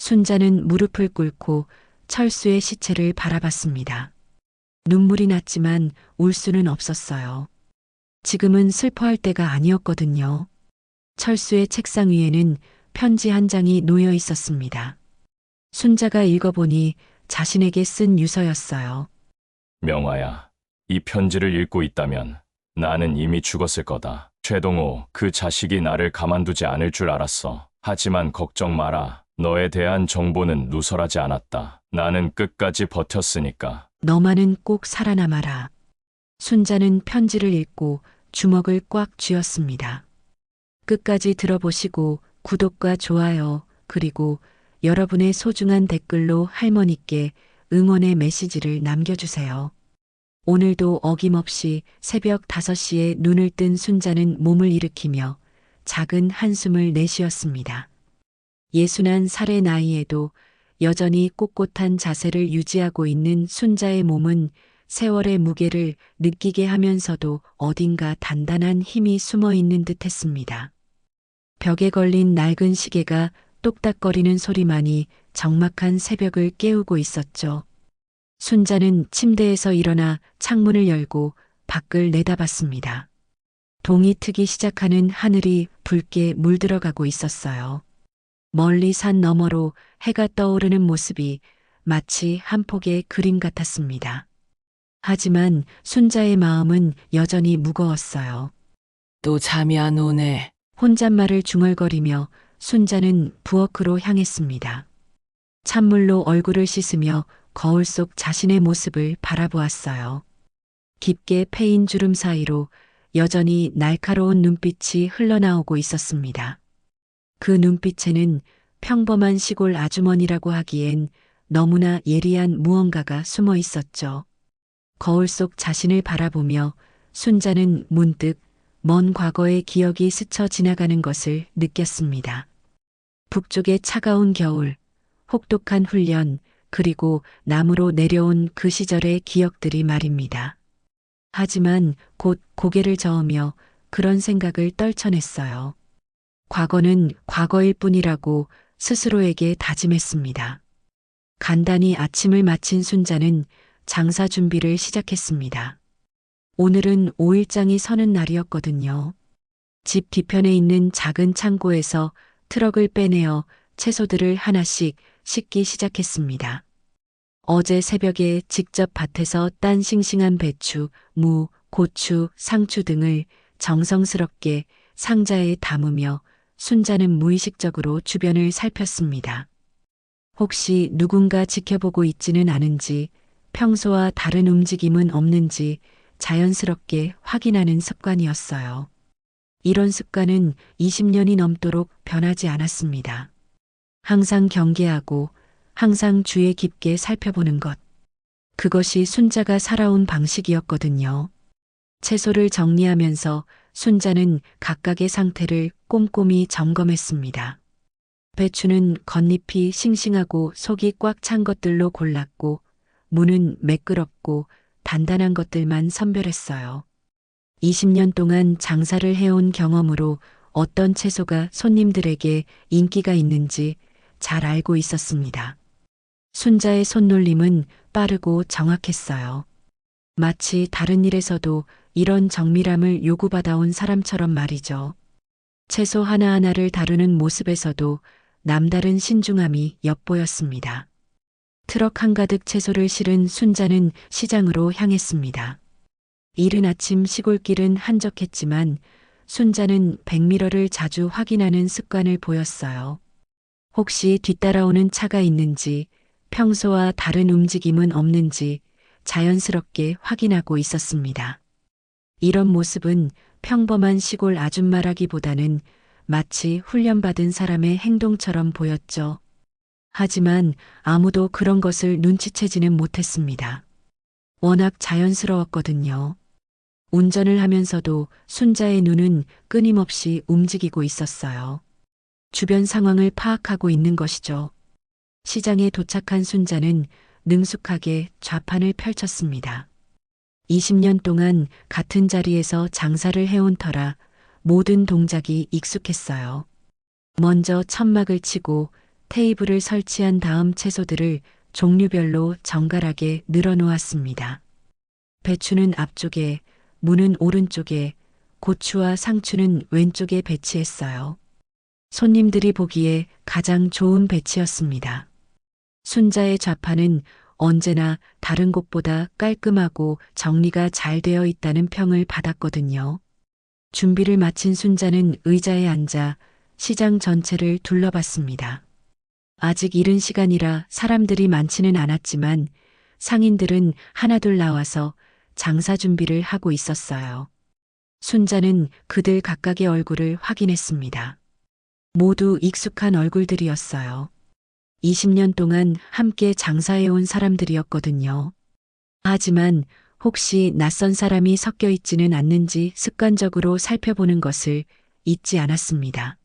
순자는 무릎을 꿇고 철수의 시체를 바라봤습니다. 눈물이 났지만 울 수는 없었어요. 지금은 슬퍼할 때가 아니었거든요. 철수의 책상 위에는 편지 한 장이 놓여 있었습니다. 순자가 읽어보니 자신에게 쓴 유서였어요. 명화야, 이 편지를 읽고 있다면 나는 이미 죽었을 거다. 최동호, 그 자식이 나를 가만두지 않을 줄 알았어. 하지만 걱정 마라. 너에 대한 정보는 누설하지 않았다. 나는 끝까지 버텼으니까. 너만은 꼭 살아남아라. 순자는 편지를 읽고 주먹을 꽉 쥐었습니다. 끝까지 들어보시고 구독과 좋아요, 그리고 여러분의 소중한 댓글로 할머니께 응원의 메시지를 남겨주세요. 오늘도 어김없이 새벽 5시에 눈을 뜬 순자는 몸을 일으키며 작은 한숨을 내쉬었습니다. 61살의 나이에도 여전히 꼿꼿한 자세를 유지하고 있는 순자의 몸은 세월의 무게를 느끼게 하면서도 어딘가 단단한 힘이 숨어 있는 듯 했습니다. 벽에 걸린 낡은 시계가 똑딱거리는 소리만이 적막한 새벽을 깨우고 있었죠. 순자는 침대에서 일어나 창문을 열고 밖을 내다봤습니다. 동이 트기 시작하는 하늘이 붉게 물들어가고 있었어요. 멀리 산 너머로 해가 떠오르는 모습이 마치 한 폭의 그림 같았습니다. 하지만 순자의 마음은 여전히 무거웠어요. 또 잠이 안 오네. 혼잣말을 중얼거리며 순자는 부엌으로 향했습니다. 찬물로 얼굴을 씻으며 거울 속 자신의 모습을 바라보았어요. 깊게 패인 주름 사이로 여전히 날카로운 눈빛이 흘러나오고 있었습니다. 그 눈빛에는 평범한 시골 아주머니라고 하기엔 너무나 예리한 무언가가 숨어 있었죠. 거울 속 자신을 바라보며 순자는 문득 먼 과거의 기억이 스쳐 지나가는 것을 느꼈습니다. 북쪽의 차가운 겨울, 혹독한 훈련, 그리고 나무로 내려온 그 시절의 기억들이 말입니다. 하지만 곧 고개를 저으며 그런 생각을 떨쳐냈어요. 과거는 과거일 뿐이라고 스스로에게 다짐했습니다. 간단히 아침을 마친 순자는 장사 준비를 시작했습니다. 오늘은 5일장이 서는 날이었거든요. 집 뒤편에 있는 작은 창고에서 트럭을 빼내어 채소들을 하나씩 씻기 시작했습니다. 어제 새벽에 직접 밭에서 딴 싱싱한 배추, 무, 고추, 상추 등을 정성스럽게 상자에 담으며 순자는 무의식적으로 주변을 살폈습니다. 혹시 누군가 지켜보고 있지는 않은지, 평소와 다른 움직임은 없는지 자연스럽게 확인하는 습관이었어요. 이런 습관은 20년이 넘도록 변하지 않았습니다. 항상 경계하고 항상 주의 깊게 살펴보는 것. 그것이 순자가 살아온 방식이었거든요. 채소를 정리하면서 순자는 각각의 상태를 꼼꼼히 점검했습니다. 배추는 겉잎이 싱싱하고 속이 꽉 찬 것들로 골랐고, 무는 매끄럽고 단단한 것들만 선별했어요. 20년 동안 장사를 해온 경험으로 어떤 채소가 손님들에게 인기가 있는지 잘 알고 있었습니다. 순자의 손놀림은 빠르고 정확했어요. 마치 다른 일에서도 이런 정밀함을 요구받아온 사람처럼 말이죠. 채소 하나하나를 다루는 모습에서도 남다른 신중함이 엿보였습니다. 트럭 한가득 채소를 실은 순자는 시장으로 향했습니다. 이른 아침 시골길은 한적했지만 순자는 백미러를 자주 확인하는 습관을 보였어요. 혹시 뒤따라오는 차가 있는지, 평소와 다른 움직임은 없는지 자연스럽게 확인하고 있었습니다. 이런 모습은 평범한 시골 아줌마라기보다는 마치 훈련받은 사람의 행동처럼 보였죠. 하지만 아무도 그런 것을 눈치채지는 못했습니다. 워낙 자연스러웠거든요. 운전을 하면서도 순자의 눈은 끊임없이 움직이고 있었어요. 주변 상황을 파악하고 있는 것이죠. 시장에 도착한 순자는 능숙하게 좌판을 펼쳤습니다. 20년 동안 같은 자리에서 장사를 해온 터라 모든 동작이 익숙했어요. 먼저 천막을 치고 테이블을 설치한 다음 채소들을 종류별로 정갈하게 늘어놓았습니다. 배추는 앞쪽에, 무는 오른쪽에, 고추와 상추는 왼쪽에 배치했어요. 손님들이 보기에 가장 좋은 배치였습니다. 순자의 좌판은 언제나 다른 곳보다 깔끔하고 정리가 잘 되어 있다는 평을 받았거든요. 준비를 마친 순자는 의자에 앉아 시장 전체를 둘러봤습니다. 아직 이른 시간이라 사람들이 많지는 않았지만 상인들은 하나둘 나와서 장사 준비를 하고 있었어요. 순자는 그들 각각의 얼굴을 확인했습니다. 모두 익숙한 얼굴들이었어요. 20년 동안 함께 장사해온 사람들이었거든요. 하지만 혹시 낯선 사람이 섞여 있지는 않는지 습관적으로 살펴보는 것을 잊지 않았습니다.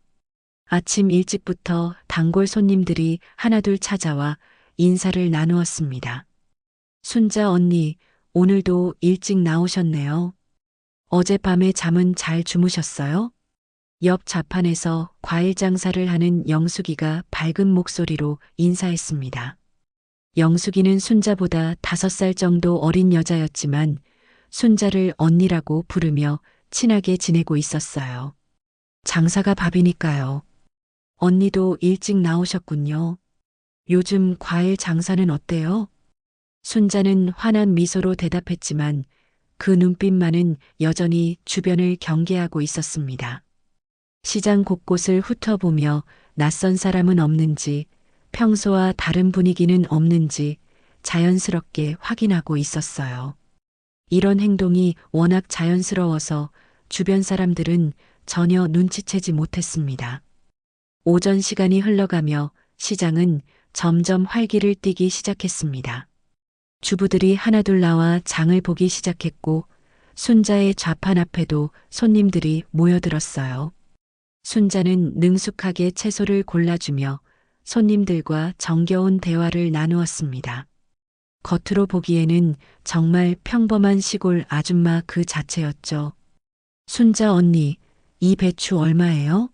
아침 일찍부터 단골 손님들이 하나둘 찾아와 인사를 나누었습니다. 순자 언니, 오늘도 일찍 나오셨네요. 어젯밤에 잠은 잘 주무셨어요? 옆 좌판에서 과일 장사를 하는 영숙이가 밝은 목소리로 인사했습니다. 영숙이는 순자보다 5살 정도 어린 여자였지만 순자를 언니라고 부르며 친하게 지내고 있었어요. 장사가 밥이니까요. 언니도 일찍 나오셨군요. 요즘 과일 장사는 어때요? 순자는 환한 미소로 대답했지만 그 눈빛만은 여전히 주변을 경계하고 있었습니다. 시장 곳곳을 훑어보며 낯선 사람은 없는지, 평소와 다른 분위기는 없는지 자연스럽게 확인하고 있었어요. 이런 행동이 워낙 자연스러워서 주변 사람들은 전혀 눈치채지 못했습니다. 오전 시간이 흘러가며 시장은 점점 활기를 띠기 시작했습니다. 주부들이 하나둘 나와 장을 보기 시작했고 순자의 좌판 앞에도 손님들이 모여들었어요. 순자는 능숙하게 채소를 골라주며 손님들과 정겨운 대화를 나누었습니다. 겉으로 보기에는 정말 평범한 시골 아줌마 그 자체였죠. 순자 언니, 이 배추 얼마예요?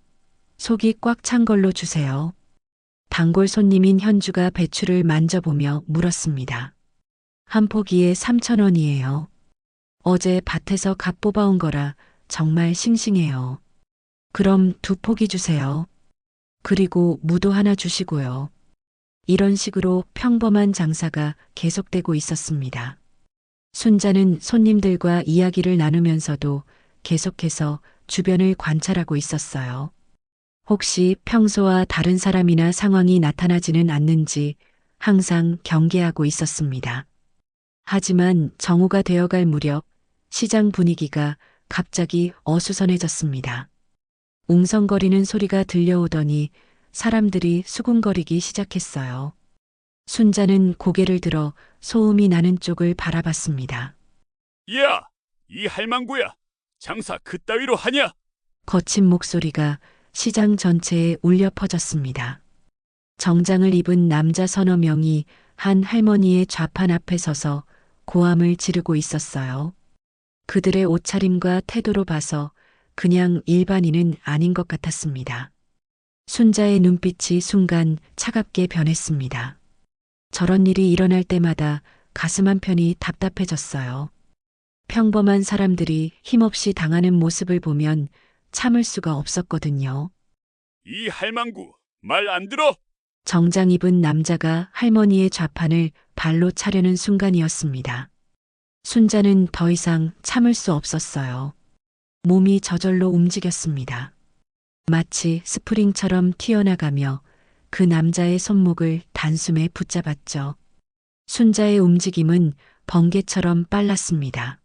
속이 꽉 찬 걸로 주세요. 단골 손님인 현주가 배추를 만져보며 물었습니다. 한 포기에 3,000원이에요. 어제 밭에서 갓 뽑아온 거라 정말 싱싱해요. 그럼 2포기 주세요. 그리고 무도 하나 주시고요. 이런 식으로 평범한 장사가 계속되고 있었습니다. 순자는 손님들과 이야기를 나누면서도 계속해서 주변을 관찰하고 있었어요. 혹시 평소와 다른 사람이나 상황이 나타나지는 않는지 항상 경계하고 있었습니다. 하지만 정오가 되어갈 무렵 시장 분위기가 갑자기 어수선해졌습니다. 웅성거리는 소리가 들려오더니 사람들이 수군거리기 시작했어요. 순자는 고개를 들어 소음이 나는 쪽을 바라봤습니다. 야, 이 할망구야. 장사 그따위로 하냐? 거친 목소리가 시장 전체에 울려 퍼졌습니다. 정장을 입은 남자 서너 명이 한 할머니의 좌판 앞에 서서 고함을 지르고 있었어요. 그들의 옷차림과 태도로 봐서 그냥 일반인은 아닌 것 같았습니다. 순자의 눈빛이 순간 차갑게 변했습니다. 저런 일이 일어날 때마다 가슴 한편이 답답해졌어요. 평범한 사람들이 힘없이 당하는 모습을 보면 참을 수가 없었거든요. 이 할망구 말 안 들어? 정장 입은 남자가 할머니의 좌판을 발로 차려는 순간이었습니다. 순자는 더 이상 참을 수 없었어요. 몸이 저절로 움직였습니다. 마치 스프링처럼 튀어나가며 그 남자의 손목을 단숨에 붙잡았죠. 순자의 움직임은 번개처럼 빨랐습니다.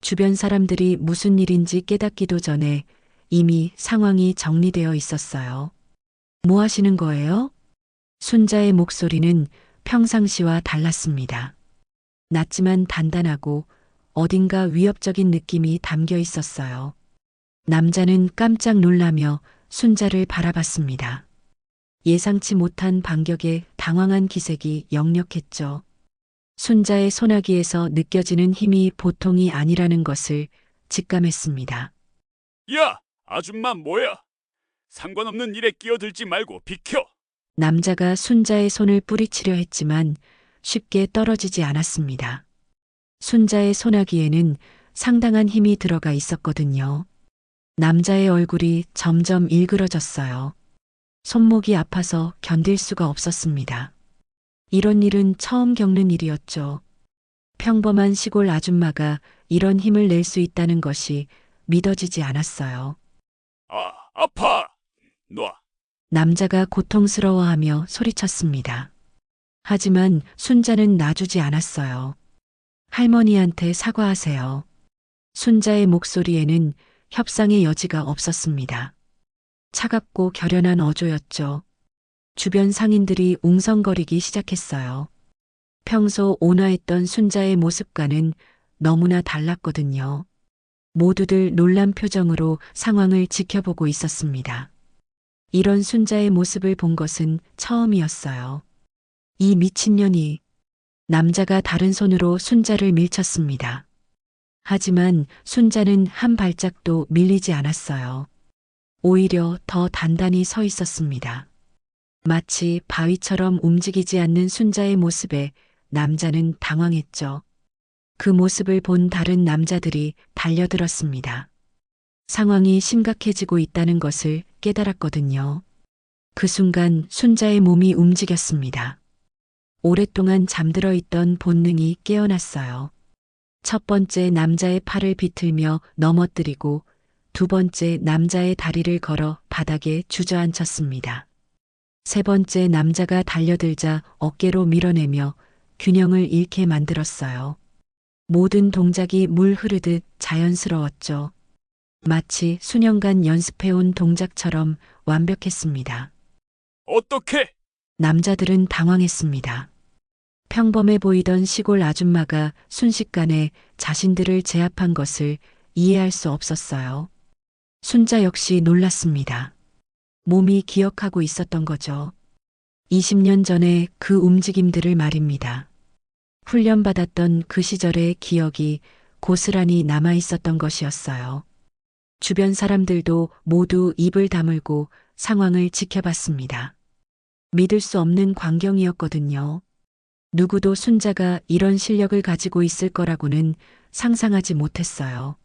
주변 사람들이 무슨 일인지 깨닫기도 전에 이미 상황이 정리되어 있었어요. 뭐 하시는 거예요? 순자의 목소리는 평상시와 달랐습니다. 낮지만 단단하고 어딘가 위협적인 느낌이 담겨 있었어요. 남자는 깜짝 놀라며 순자를 바라봤습니다. 예상치 못한 반격에 당황한 기색이 역력했죠. 순자의 소나기에서 느껴지는 힘이 보통이 아니라는 것을 직감했습니다. 야, 아줌마 뭐야? 상관없는 일에 끼어들지 말고 비켜. 남자가 순자의 손을 뿌리치려 했지만 쉽게 떨어지지 않았습니다. 순자의 손아귀에는 상당한 힘이 들어가 있었거든요. 남자의 얼굴이 점점 일그러졌어요. 손목이 아파서 견딜 수가 없었습니다. 이런 일은 처음 겪는 일이었죠. 평범한 시골 아줌마가 이런 힘을 낼 수 있다는 것이 믿어지지 않았어요. 아파! 놔! 남자가 고통스러워하며 소리쳤습니다. 하지만 순자는 놔주지 않았어요. 할머니한테 사과하세요. 순자의 목소리에는 협상의 여지가 없었습니다. 차갑고 결연한 어조였죠. 주변 상인들이 웅성거리기 시작했어요. 평소 온화했던 순자의 모습과는 너무나 달랐거든요. 모두들 놀란 표정으로 상황을 지켜보고 있었습니다. 이런 순자의 모습을 본 것은 처음이었어요. 이 미친년이. 남자가 다른 손으로 순자를 밀쳤습니다. 하지만 순자는 한 발짝도 밀리지 않았어요. 오히려 더 단단히 서 있었습니다. 마치 바위처럼 움직이지 않는 순자의 모습에 남자는 당황했죠. 그 모습을 본 다른 남자들이 달려들었습니다. 상황이 심각해지고 있다는 것을 깨달았거든요. 그 순간 순자의 몸이 움직였습니다. 오랫동안 잠들어 있던 본능이 깨어났어요. 첫 번째 남자의 팔을 비틀며 넘어뜨리고 두 번째 남자의 다리를 걸어 바닥에 주저앉혔습니다. 세 번째 남자가 달려들자 어깨로 밀어내며 균형을 잃게 만들었어요. 모든 동작이 물 흐르듯 자연스러웠죠. 마치 수년간 연습해온 동작처럼 완벽했습니다. 어떻게? 남자들은 당황했습니다. 평범해 보이던 시골 아줌마가 순식간에 자신들을 제압한 것을 이해할 수 없었어요. 순자 역시 놀랐습니다. 몸이 기억하고 있었던 거죠. 20년 전에 그 움직임들을 말입니다. 훈련받았던 그 시절의 기억이 고스란히 남아 있었던 것이었어요. 주변 사람들도 모두 입을 다물고 상황을 지켜봤습니다. 믿을 수 없는 광경이었거든요. 누구도 순자가 이런 실력을 가지고 있을 거라고는 상상하지 못했어요.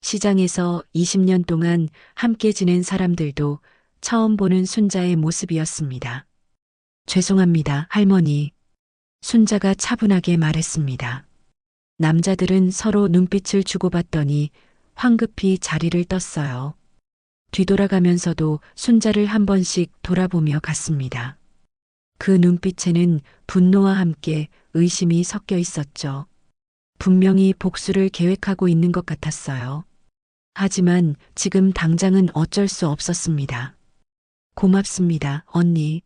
시장에서 20년 동안 함께 지낸 사람들도 처음 보는 순자의 모습이었습니다. 죄송합니다, 할머니. 순자가 차분하게 말했습니다. 남자들은 서로 눈빛을 주고받더니 황급히 자리를 떴어요. 뒤돌아가면서도 순자를 한 번씩 돌아보며 갔습니다. 그 눈빛에는 분노와 함께 의심이 섞여 있었죠. 분명히 복수를 계획하고 있는 것 같았어요. 하지만 지금 당장은 어쩔 수 없었습니다. 고맙습니다, 언니.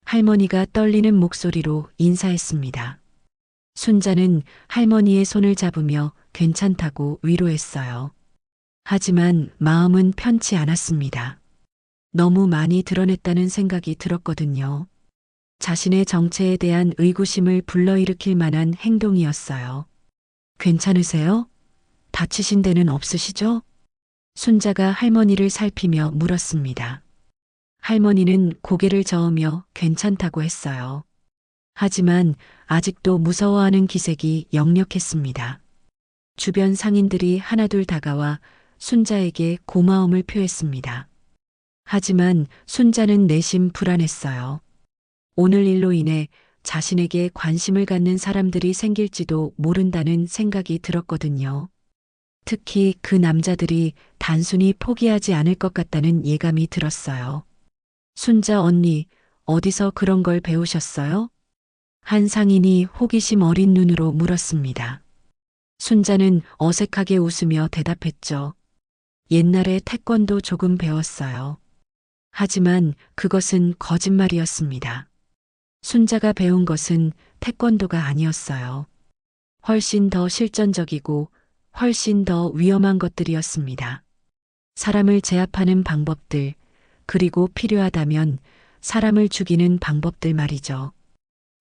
할머니가 떨리는 목소리로 인사했습니다. 순자는 할머니의 손을 잡으며 괜찮다고 위로했어요. 하지만 마음은 편치 않았습니다. 너무 많이 드러냈다는 생각이 들었거든요. 자신의 정체에 대한 의구심을 불러일으킬 만한 행동이었어요. 괜찮으세요? 다치신 데는 없으시죠? 순자가 할머니를 살피며 물었습니다. 할머니는 고개를 저으며 괜찮다고 했어요. 하지만 아직도 무서워하는 기색이 역력했습니다. 주변 상인들이 하나둘 다가와 순자에게 고마움을 표했습니다. 하지만 순자는 내심 불안했어요. 오늘 일로 인해 자신에게 관심을 갖는 사람들이 생길지도 모른다는 생각이 들었거든요. 특히 그 남자들이 단순히 포기하지 않을 것 같다는 예감이 들었어요. 순자 언니, 어디서 그런 걸 배우셨어요? 한 상인이 호기심 어린 눈으로 물었습니다. 순자는 어색하게 웃으며 대답했죠. 옛날에 태권도 조금 배웠어요. 하지만 그것은 거짓말이었습니다. 순자가 배운 것은 태권도가 아니었어요. 훨씬 더 실전적이고 훨씬 더 위험한 것들이었습니다. 사람을 제압하는 방법들, 그리고 필요하다면 사람을 죽이는 방법들 말이죠.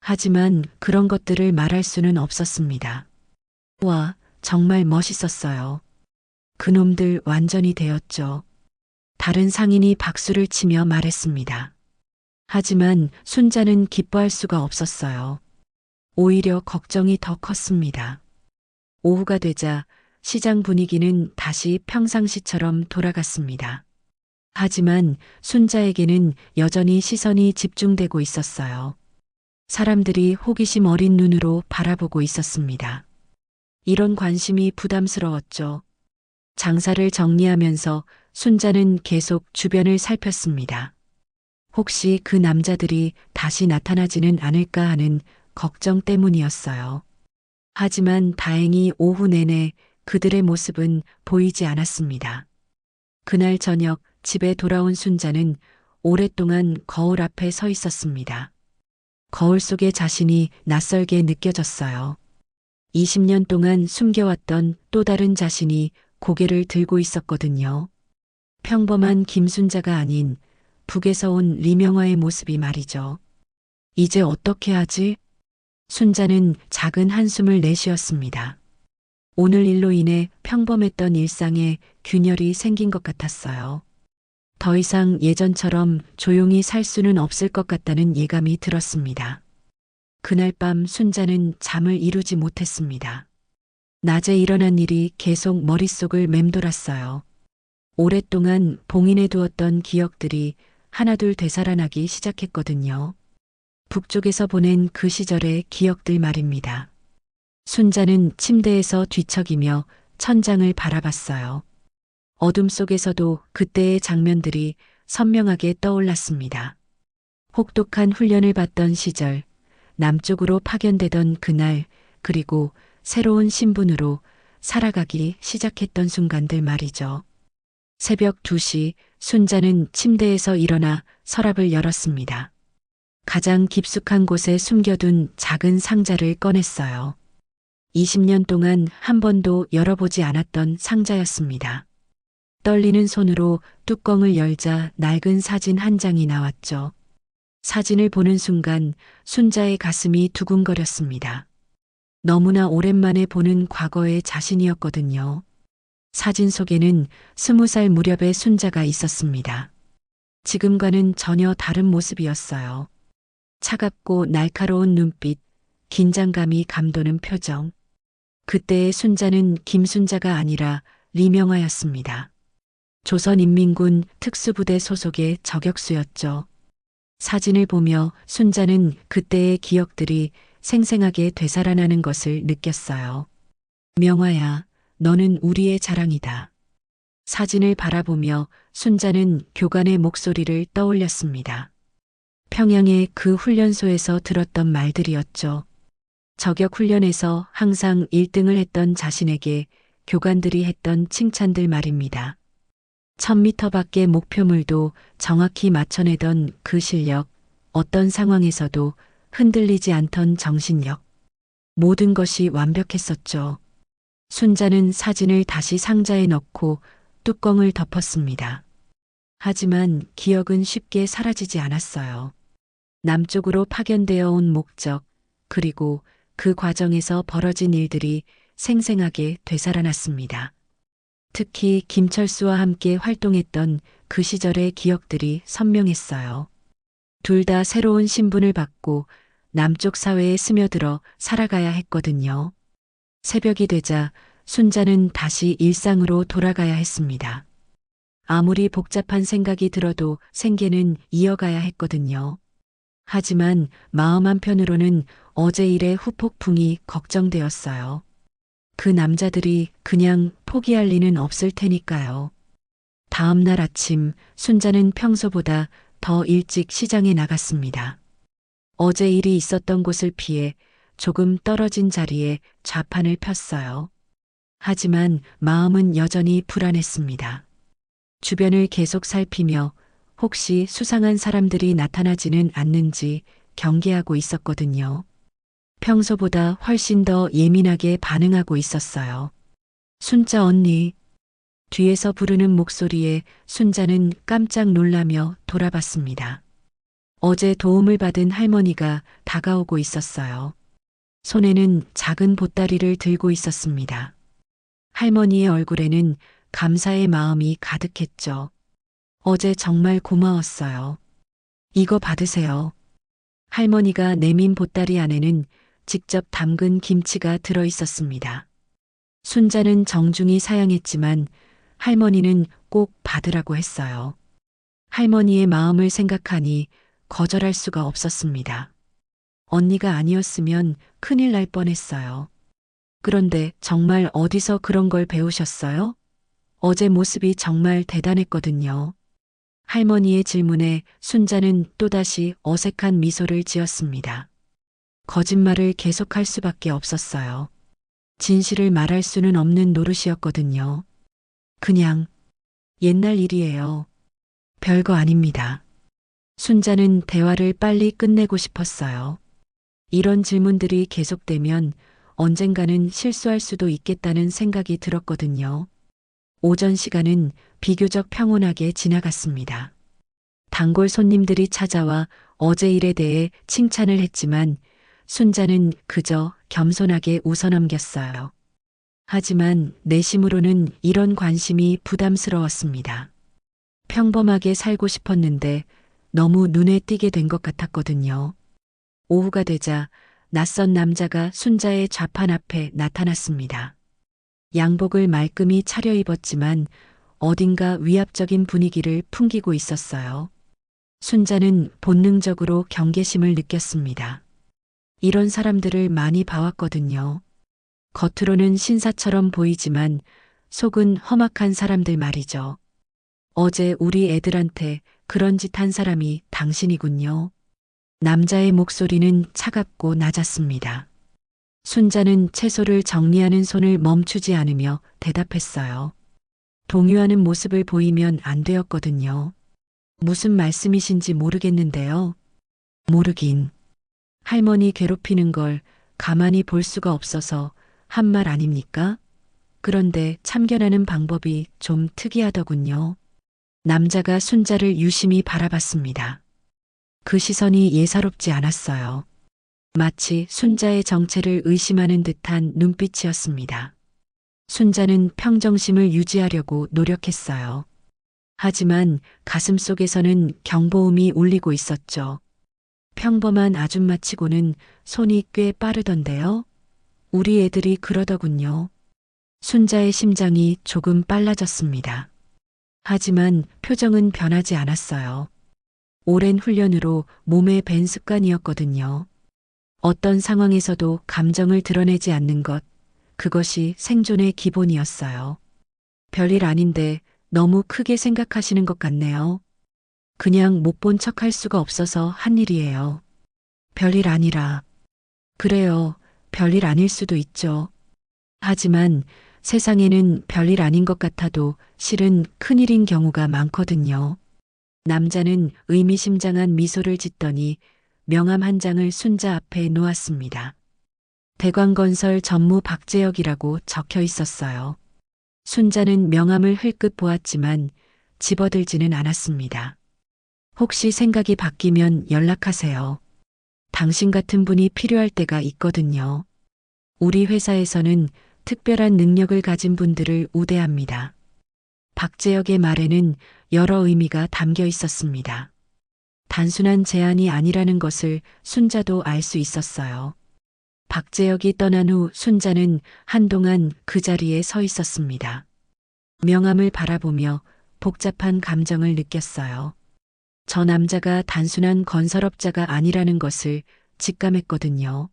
하지만 그런 것들을 말할 수는 없었습니다. 와, 정말 멋있었어요. 그놈들 완전히 되었죠. 다른 상인이 박수를 치며 말했습니다. 하지만 순자는 기뻐할 수가 없었어요. 오히려 걱정이 더 컸습니다. 오후가 되자 시장 분위기는 다시 평상시처럼 돌아갔습니다. 하지만 순자에게는 여전히 시선이 집중되고 있었어요. 사람들이 호기심 어린 눈으로 바라보고 있었습니다. 이런 관심이 부담스러웠죠. 장사를 정리하면서 순자는 계속 주변을 살폈습니다. 혹시 그 남자들이 다시 나타나지는 않을까 하는 걱정 때문이었어요. 하지만 다행히 오후 내내 그들의 모습은 보이지 않았습니다. 그날 저녁 집에 돌아온 순자는 오랫동안 거울 앞에 서 있었습니다. 거울 속의 자신이 낯설게 느껴졌어요. 20년 동안 숨겨왔던 또 다른 자신이 고개를 들고 있었거든요. 평범한 김순자가 아닌 북에서 온 리명화의 모습이 말이죠. 이제 어떻게 하지? 순자는 작은 한숨을 내쉬었습니다. 오늘 일로 인해 평범했던 일상에 균열이 생긴 것 같았어요. 더 이상 예전처럼 조용히 살 수는 없을 것 같다는 예감이 들었습니다. 그날 밤 순자는 잠을 이루지 못했습니다. 낮에 일어난 일이 계속 머릿속을 맴돌았어요. 오랫동안 봉인해 두었던 기억들이 하나둘 되살아나기 시작했거든요. 북쪽에서 보낸 그 시절의 기억들 말입니다. 순자는 침대에서 뒤척이며 천장을 바라봤어요. 어둠 속에서도 그때의 장면들이 선명하게 떠올랐습니다. 혹독한 훈련을 받던 시절, 남쪽으로 파견되던 그날, 그리고 새로운 신분으로 살아가기 시작했던 순간들 말이죠. 새벽 2시 순자는 침대에서 일어나 서랍을 열었습니다. 가장 깊숙한 곳에 숨겨둔 작은 상자를 꺼냈어요. 20년 동안 한 번도 열어보지 않았던 상자였습니다. 떨리는 손으로 뚜껑을 열자 낡은 사진 한 장이 나왔죠. 사진을 보는 순간 순자의 가슴이 두근거렸습니다. 너무나 오랜만에 보는 과거의 자신이었거든요. 사진 속에는 20살 무렵의 순자가 있었습니다. 지금과는 전혀 다른 모습이었어요. 차갑고 날카로운 눈빛, 긴장감이 감도는 표정. 그때의 순자는 김순자가 아니라 리명화였습니다. 조선인민군 특수부대 소속의 저격수였죠. 사진을 보며 순자는 그때의 기억들이 생생하게 되살아나는 것을 느꼈어요. 명화야, 너는 우리의 자랑이다. 사진을 바라보며 순자는 교관의 목소리를 떠올렸습니다. 평양의 그 훈련소에서 들었던 말들이었죠. 저격 훈련에서 항상 1등을 했던 자신에게 교관들이 했던 칭찬들 말입니다. 1000m 밖의 목표물도 정확히 맞춰내던 그 실력, 어떤 상황에서도 흔들리지 않던 정신력. 모든 것이 완벽했었죠. 순자는 사진을 다시 상자에 넣고 뚜껑을 덮었습니다. 하지만 기억은 쉽게 사라지지 않았어요. 남쪽으로 파견되어 온 목적, 그리고 그 과정에서 벌어진 일들이 생생하게 되살아났습니다. 특히 김철수와 함께 활동했던 그 시절의 기억들이 선명했어요. 둘 다 새로운 신분을 받고 남쪽 사회에 스며들어 살아가야 했거든요. 새벽이 되자 순자는 다시 일상으로 돌아가야 했습니다. 아무리 복잡한 생각이 들어도 생계는 이어가야 했거든요. 하지만 마음 한편으로는 어제 일의 후폭풍이 걱정되었어요. 그 남자들이 그냥 포기할 리는 없을 테니까요. 다음 날 아침 순자는 평소보다 더 일찍 시장에 나갔습니다. 어제 일이 있었던 곳을 피해 조금 떨어진 자리에 좌판을 폈어요. 하지만 마음은 여전히 불안했습니다. 주변을 계속 살피며 혹시 수상한 사람들이 나타나지는 않는지 경계하고 있었거든요. 평소보다 훨씬 더 예민하게 반응하고 있었어요. 순자 언니. 뒤에서 부르는 목소리에 순자는 깜짝 놀라며 돌아봤습니다. 어제 도움을 받은 할머니가 다가오고 있었어요. 손에는 작은 보따리를 들고 있었습니다. 할머니의 얼굴에는 감사의 마음이 가득했죠. 어제 정말 고마웠어요. 이거 받으세요. 할머니가 내민 보따리 안에는 직접 담근 김치가 들어 있었습니다. 순자는 정중히 사양했지만 할머니는 꼭 받으라고 했어요. 할머니의 마음을 생각하니 거절할 수가 없었습니다. 언니가 아니었으면 큰일 날 뻔했어요. 그런데 정말 어디서 그런 걸 배우셨어요? 어제 모습이 정말 대단했거든요. 할머니의 질문에 순자는 또다시 어색한 미소를 지었습니다. 거짓말을 계속할 수밖에 없었어요. 진실을 말할 수는 없는 노릇이었거든요. 그냥 옛날 일이에요. 별거 아닙니다. 순자는 대화를 빨리 끝내고 싶었어요. 이런 질문들이 계속되면 언젠가는 실수할 수도 있겠다는 생각이 들었거든요. 오전 시간은 비교적 평온하게 지나갔습니다. 단골 손님들이 찾아와 어제 일에 대해 칭찬을 했지만 순자는 그저 겸손하게 웃어넘겼어요. 하지만 내심으로는 이런 관심이 부담스러웠습니다. 평범하게 살고 싶었는데 너무 눈에 띄게 된 것 같았거든요. 오후가 되자 낯선 남자가 순자의 좌판 앞에 나타났습니다. 양복을 말끔히 차려입었지만 어딘가 위압적인 분위기를 풍기고 있었어요. 순자는 본능적으로 경계심을 느꼈습니다. 이런 사람들을 많이 봐왔거든요. 겉으로는 신사처럼 보이지만 속은 험악한 사람들 말이죠. 어제 우리 애들한테 그런 짓 한 사람이 당신이군요. 남자의 목소리는 차갑고 낮았습니다. 순자는 채소를 정리하는 손을 멈추지 않으며 대답했어요. 동요하는 모습을 보이면 안 되었거든요. 무슨 말씀이신지 모르겠는데요. 모르긴. 할머니 괴롭히는 걸 가만히 볼 수가 없어서 한 말 아닙니까? 그런데 참견하는 방법이 좀 특이하더군요. 남자가 순자를 유심히 바라봤습니다. 그 시선이 예사롭지 않았어요. 마치 순자의 정체를 의심하는 듯한 눈빛이었습니다. 순자는 평정심을 유지하려고 노력했어요. 하지만 가슴 속에서는 경보음이 울리고 있었죠. 평범한 아줌마치고는 손이 꽤 빠르던데요. 우리 애들이 그러더군요. 순자의 심장이 조금 빨라졌습니다. 하지만 표정은 변하지 않았어요. 오랜 훈련으로 몸에 밴 습관이었거든요. 어떤 상황에서도 감정을 드러내지 않는 것, 그것이 생존의 기본이었어요. 별일 아닌데 너무 크게 생각하시는 것 같네요. 그냥 못 본 척 할 수가 없어서 한 일이에요. 별일 아니라. 그래요. 별일 아닐 수도 있죠. 하지만 세상에는 별일 아닌 것 같아도 실은 큰일인 경우가 많거든요. 남자는 의미심장한 미소를 짓더니 명함 한 장을 순자 앞에 놓았습니다. 대광건설 전무 박재혁이라고 적혀 있었어요. 순자는 명함을 흘끗 보았지만 집어들지는 않았습니다. 혹시 생각이 바뀌면 연락하세요. 당신 같은 분이 필요할 때가 있거든요. 우리 회사에서는 특별한 능력을 가진 분들을 우대합니다. 박재혁의 말에는 여러 의미가 담겨 있었습니다. 단순한 제안이 아니라는 것을 순자도 알 수 있었어요. 박재혁이 떠난 후 순자는 한동안 그 자리에 서 있었습니다. 명함을 바라보며 복잡한 감정을 느꼈어요. 저 남자가 단순한 건설업자가 아니라는 것을 직감했거든요.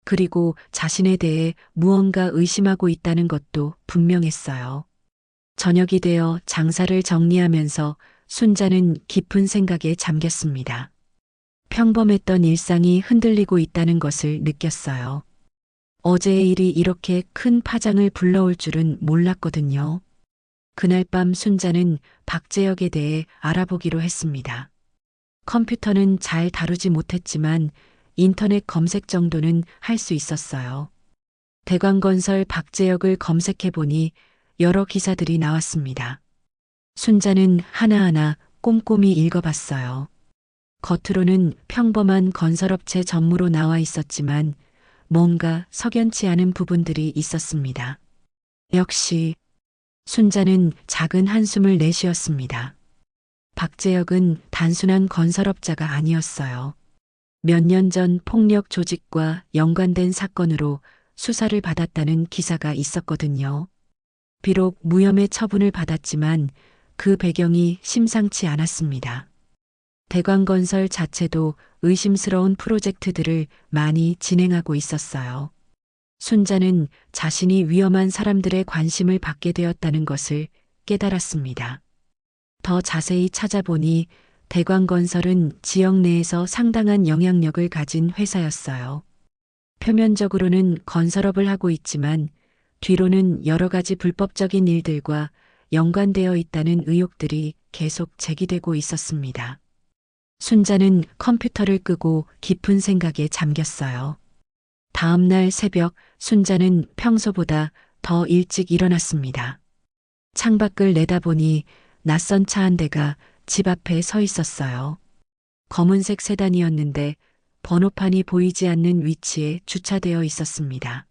그리고 자신에 대해 무언가 의심하고 있다는 것도 분명했어요. 저녁이 되어 장사를 정리하면서 순자는 깊은 생각에 잠겼습니다. 평범했던 일상이 흔들리고 있다는 것을 느꼈어요. 어제의 일이 이렇게 큰 파장을 불러올 줄은 몰랐거든요. 그날 밤 순자는 박재혁에 대해 알아보기로 했습니다. 컴퓨터는 잘 다루지 못했지만 인터넷 검색 정도는 할 수 있었어요. 대광건설 박재혁을 검색해보니 여러 기사들이 나왔습니다. 순자는 하나하나 꼼꼼히 읽어봤어요. 겉으로는 평범한 건설업체 전무로 나와 있었지만 뭔가 석연치 않은 부분들이 있었습니다. 역시 순자는 작은 한숨을 내쉬었습니다. 박재혁은 단순한 건설업자가 아니었어요. 몇 년 전 폭력 조직과 연관된 사건으로 수사를 받았다는 기사가 있었거든요. 비록 무혐의 처분을 받았지만 그 배경이 심상치 않았습니다. 대광건설 자체도 의심스러운 프로젝트들을 많이 진행하고 있었어요. 순자는 자신이 위험한 사람들의 관심을 받게 되었다는 것을 깨달았습니다. 더 자세히 찾아보니 대광건설은 지역 내에서 상당한 영향력을 가진 회사였어요. 표면적으로는 건설업을 하고 있지만 뒤로는 여러 가지 불법적인 일들과 연관되어 있다는 의혹들이 계속 제기되고 있었습니다. 순자는 컴퓨터를 끄고 깊은 생각에 잠겼어요. 다음 날 새벽 순자는 평소보다 더 일찍 일어났습니다. 창밖을 내다보니 낯선 차 한 대가 집 앞에 서 있었어요. 검은색 세단이었는데 번호판이 보이지 않는 위치에 주차되어 있었습니다.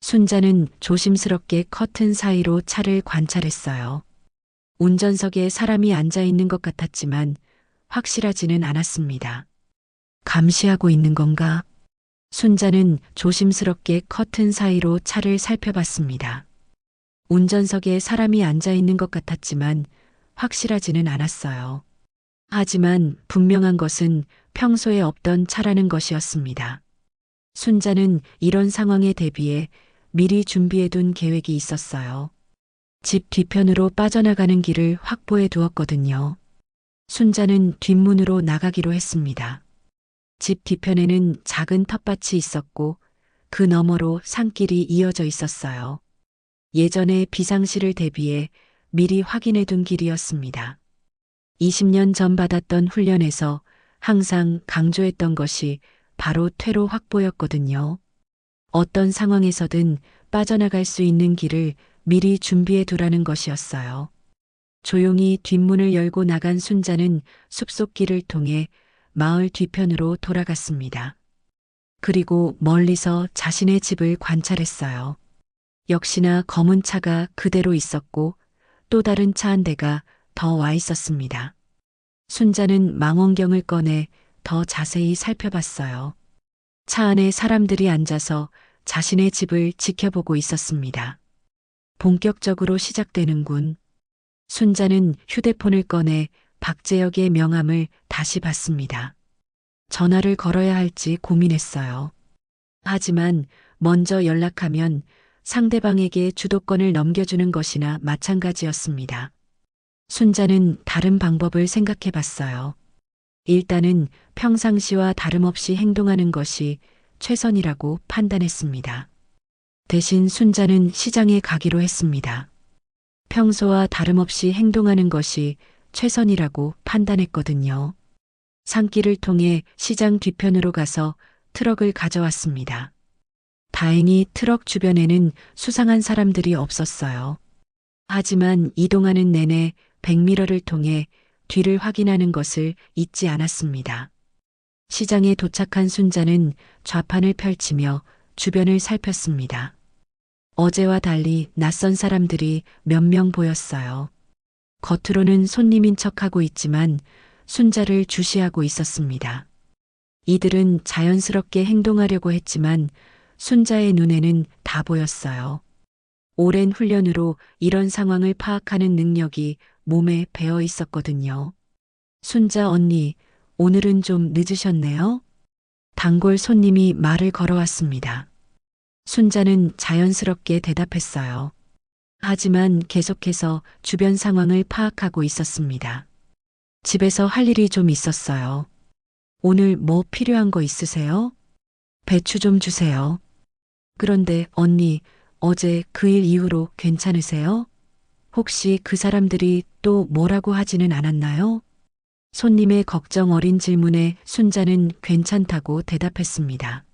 순자는 조심스럽게 커튼 사이로 차를 관찰했어요. 운전석에 사람이 앉아 있는 것 같았지만 확실하지는 않았습니다. 감시하고 있는 건가? 순자는 조심스럽게 커튼 사이로 차를 살펴봤습니다. 운전석에 사람이 앉아 있는 것 같았지만 확실하지는 않았어요. 하지만 분명한 것은 평소에 없던 차라는 것이었습니다. 순자는 이런 상황에 대비해 미리 준비해둔 계획이 있었어요. 집 뒤편으로 빠져나가는 길을 확보해 두었거든요. 순자는 뒷문으로 나가기로 했습니다. 집 뒤편에는 작은 텃밭이 있었고 그 너머로 산길이 이어져 있었어요. 예전에 비상시를 대비해 미리 확인해 둔 길이었습니다. 20년 전 받았던 훈련에서 항상 강조했던 것이 바로 퇴로 확보였거든요. 어떤 상황에서든 빠져나갈 수 있는 길을 미리 준비해 두라는 것이었어요. 조용히 뒷문을 열고 나간 순자는 숲속길을 통해 마을 뒤편으로 돌아갔습니다. 그리고 멀리서 자신의 집을 관찰했어요. 역시나 검은 차가 그대로 있었고 또 다른 차 한 대가 더 와 있었습니다. 순자는 망원경을 꺼내 더 자세히 살펴봤어요. 차 안에 사람들이 앉아서 자신의 집을 지켜보고 있었습니다. 본격적으로 시작되는군. 순자는 휴대폰을 꺼내 박재혁의 명함을 다시 봤습니다. 전화를 걸어야 할지 고민했어요. 하지만 먼저 연락하면 상대방에게 주도권을 넘겨주는 것이나 마찬가지였습니다. 순자는 다른 방법을 생각해 봤어요. 일단은 평상시와 다름없이 행동하는 것이 최선이라고 판단했습니다. 대신 순자는 시장에 가기로 했습니다. 평소와 다름없이 행동하는 것이 최선이라고 판단했거든요. 산길을 통해 시장 뒤편으로 가서 트럭을 가져왔습니다. 다행히 트럭 주변에는 수상한 사람들이 없었어요. 하지만 이동하는 내내 백미러를 통해 뒤를 확인하는 것을 잊지 않았습니다. 시장에 도착한 순자는 좌판을 펼치며 주변을 살폈습니다. 어제와 달리 낯선 사람들이 몇 명 보였어요. 겉으로는 손님인 척하고 있지만 순자를 주시하고 있었습니다. 이들은 자연스럽게 행동하려고 했지만 순자의 눈에는 다 보였어요. 오랜 훈련으로 이런 상황을 파악하는 능력이 몸에 배어 있었거든요. 순자 언니, 오늘은 좀 늦으셨네요? 단골 손님이 말을 걸어왔습니다. 순자는 자연스럽게 대답했어요. 하지만 계속해서 주변 상황을 파악하고 있었습니다. 집에서 할 일이 좀 있었어요. 오늘 뭐 필요한 거 있으세요? 배추 좀 주세요. 그런데 언니, 어제 그 일 이후로 괜찮으세요? 혹시 그 사람들이 또 뭐라고 하지는 않았나요? 손님의 걱정 어린 질문에 순자는 괜찮다고 대답했습니다.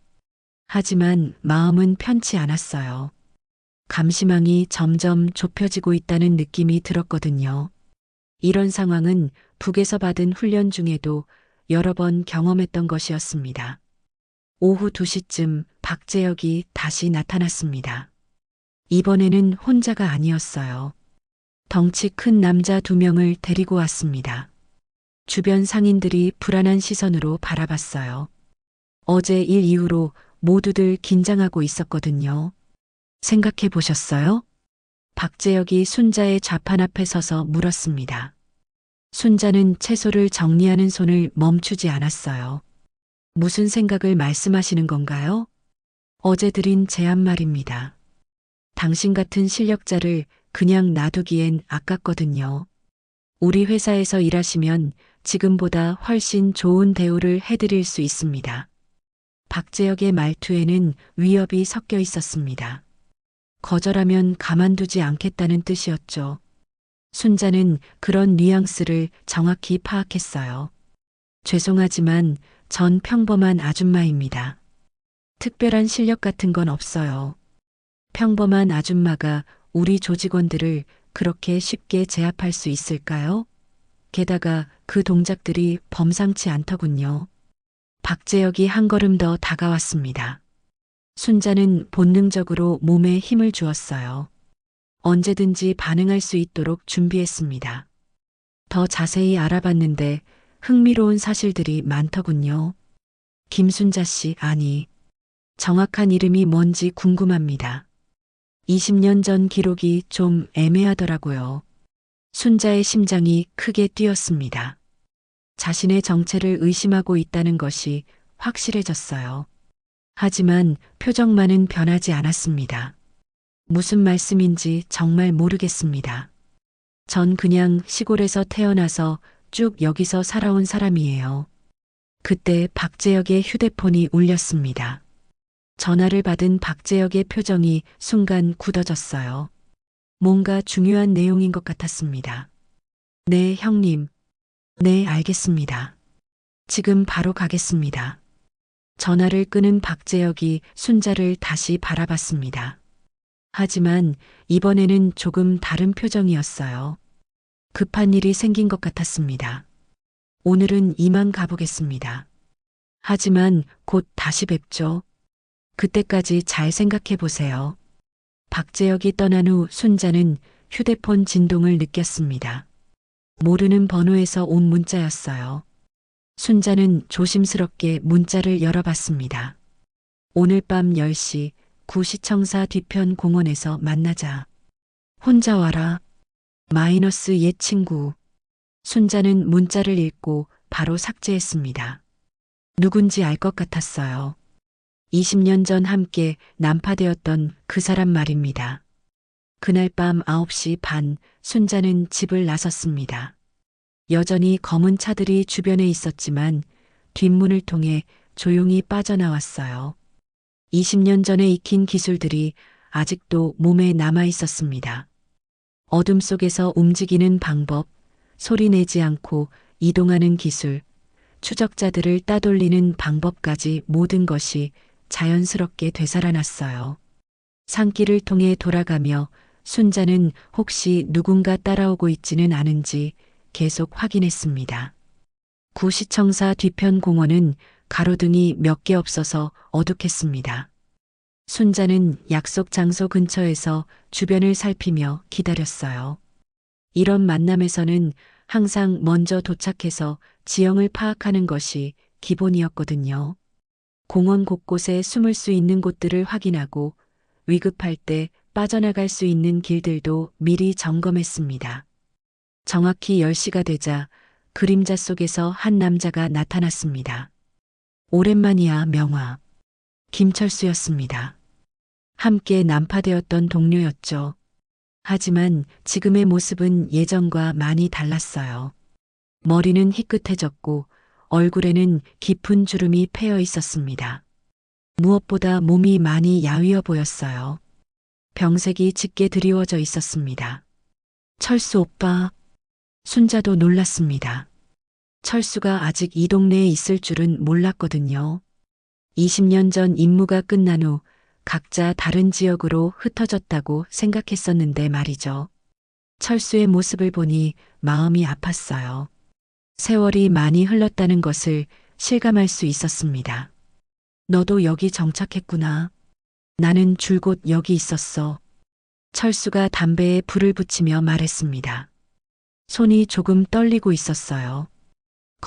하지만 마음은 편치 않았어요. 감시망이 점점 좁혀지고 있다는 느낌이 들었거든요. 이런 상황은 북에서 받은 훈련 중에도 여러 번 경험했던 것이었습니다. 오후 2시쯤 박재혁이 다시 나타났습니다. 이번에는 혼자가 아니었어요. 덩치 큰 남자 2명을 데리고 왔습니다. 주변 상인들이 불안한 시선으로 바라봤어요. 어제 일 이후로 모두들 긴장하고 있었거든요. 생각해 보셨어요? 박재혁이 순자의 좌판 앞에 서서 물었습니다. 순자는 채소를 정리하는 손을 멈추지 않았어요. 무슨 생각을 말씀하시는 건가요? 어제 드린 제안 말입니다. 당신 같은 실력자를 그냥 놔두기엔 아깝거든요. 우리 회사에서 일하시면 지금보다 훨씬 좋은 대우를 해드릴 수 있습니다. 박재혁의 말투에는 위협이 섞여 있었습니다. 거절하면 가만두지 않겠다는 뜻이었죠. 순자는 그런 뉘앙스를 정확히 파악했어요. 죄송하지만 전 평범한 아줌마입니다. 특별한 실력 같은 건 없어요. 평범한 아줌마가 우리 조직원들을 그렇게 쉽게 제압할 수 있을까요? 게다가 그 동작들이 범상치 않더군요. 박재혁이 한 걸음 더 다가왔습니다. 순자는 본능적으로 몸에 힘을 주었어요. 언제든지 반응할 수 있도록 준비했습니다. 더 자세히 알아봤는데 흥미로운 사실들이 많더군요. 김순자 씨, 아니, 정확한 이름이 뭔지 궁금합니다. 20년 전 기록이 좀 애매하더라고요. 순자의 심장이 크게 뛰었습니다. 자신의 정체를 의심하고 있다는 것이 확실해졌어요. 하지만 표정만은 변하지 않았습니다. 무슨 말씀인지 정말 모르겠습니다. 전 그냥 시골에서 태어나서 쭉 여기서 살아온 사람이에요. 그때 박재혁의 휴대폰이 울렸습니다. 전화를 받은 박재혁의 표정이 순간 굳어졌어요. 뭔가 중요한 내용인 것 같았습니다. 네, 형님. 네, 알겠습니다. 지금 바로 가겠습니다. 전화를 끄는 박재혁이 순자를 다시 바라봤습니다. 하지만 이번에는 조금 다른 표정이었어요. 급한 일이 생긴 것 같았습니다. 오늘은 이만 가보겠습니다. 하지만 곧 다시 뵙죠. 그때까지 잘 생각해 보세요. 박재혁이 떠난 후 순자는 휴대폰 진동을 느꼈습니다. 모르는 번호에서 온 문자였어요. 순자는 조심스럽게 문자를 열어봤습니다. 오늘 밤 10시 구시청사 뒤편 공원에서 만나자. 혼자 와라. 마이너스 옛 친구. 순자는 문자를 읽고 바로 삭제했습니다. 누군지 알 것 같았어요. 20년 전 함께 난파되었던 그 사람 말입니다. 그날 밤 9시 반 순자는 집을 나섰습니다. 여전히 검은 차들이 주변에 있었지만 뒷문을 통해 조용히 빠져나왔어요. 20년 전에 익힌 기술들이 아직도 몸에 남아 있었습니다. 어둠 속에서 움직이는 방법, 소리 내지 않고 이동하는 기술, 추적자들을 따돌리는 방법까지 모든 것이 자연스럽게 되살아났어요. 산길을 통해 돌아가며 순자는 혹시 누군가 따라오고 있지는 않은지 계속 확인했습니다. 구시청사 뒤편 공원은 가로등이 몇 개 없어서 어둑했습니다. 순자는 약속 장소 근처에서 주변을 살피며 기다렸어요. 이런 만남에서는 항상 먼저 도착해서 지형을 파악하는 것이 기본이었거든요. 공원 곳곳에 숨을 수 있는 곳들을 확인하고 위급할 때 빠져나갈 수 있는 길들도 미리 점검했습니다. 정확히 10시가 되자 그림자 속에서 한 남자가 나타났습니다. 오랜만이야, 명화. 김철수였습니다. 함께 난파되었던 동료였죠. 하지만 지금의 모습은 예전과 많이 달랐어요. 머리는 희끗해졌고 얼굴에는 깊은 주름이 패여 있었습니다. 무엇보다 몸이 많이 야위어 보였어요. 병색이 짙게 드리워져 있었습니다. 철수 오빠. 순자도 놀랐습니다. 철수가 아직 이 동네에 있을 줄은 몰랐거든요. 20년 전 임무가 끝난 후 각자 다른 지역으로 흩어졌다고 생각했었는데 말이죠. 철수의 모습을 보니 마음이 아팠어요. 세월이 많이 흘렀다는 것을 실감할 수 있었습니다. 너도 여기 정착했구나. 나는 줄곧 여기 있었어. 철수가 담배에 불을 붙이며 말했습니다. 손이 조금 떨리고 있었어요.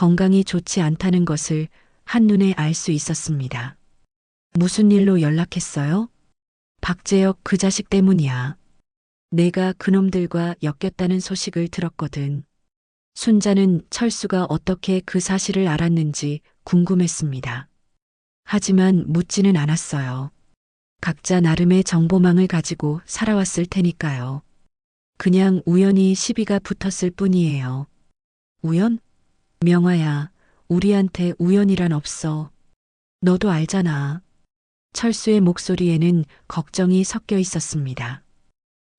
건강이 좋지 않다는 것을 한눈에 알 수 있었습니다. 무슨 일로 연락했어요? 박재혁 그 자식 때문이야. 내가 그놈들과 엮였다는 소식을 들었거든. 순자는 철수가 어떻게 그 사실을 알았는지 궁금했습니다. 하지만 묻지는 않았어요. 각자 나름의 정보망을 가지고 살아왔을 테니까요. 그냥 우연히 시비가 붙었을 뿐이에요. 우연? 명아야, 우리한테 우연이란 없어. 너도 알잖아. 철수의 목소리에는 걱정이 섞여 있었습니다.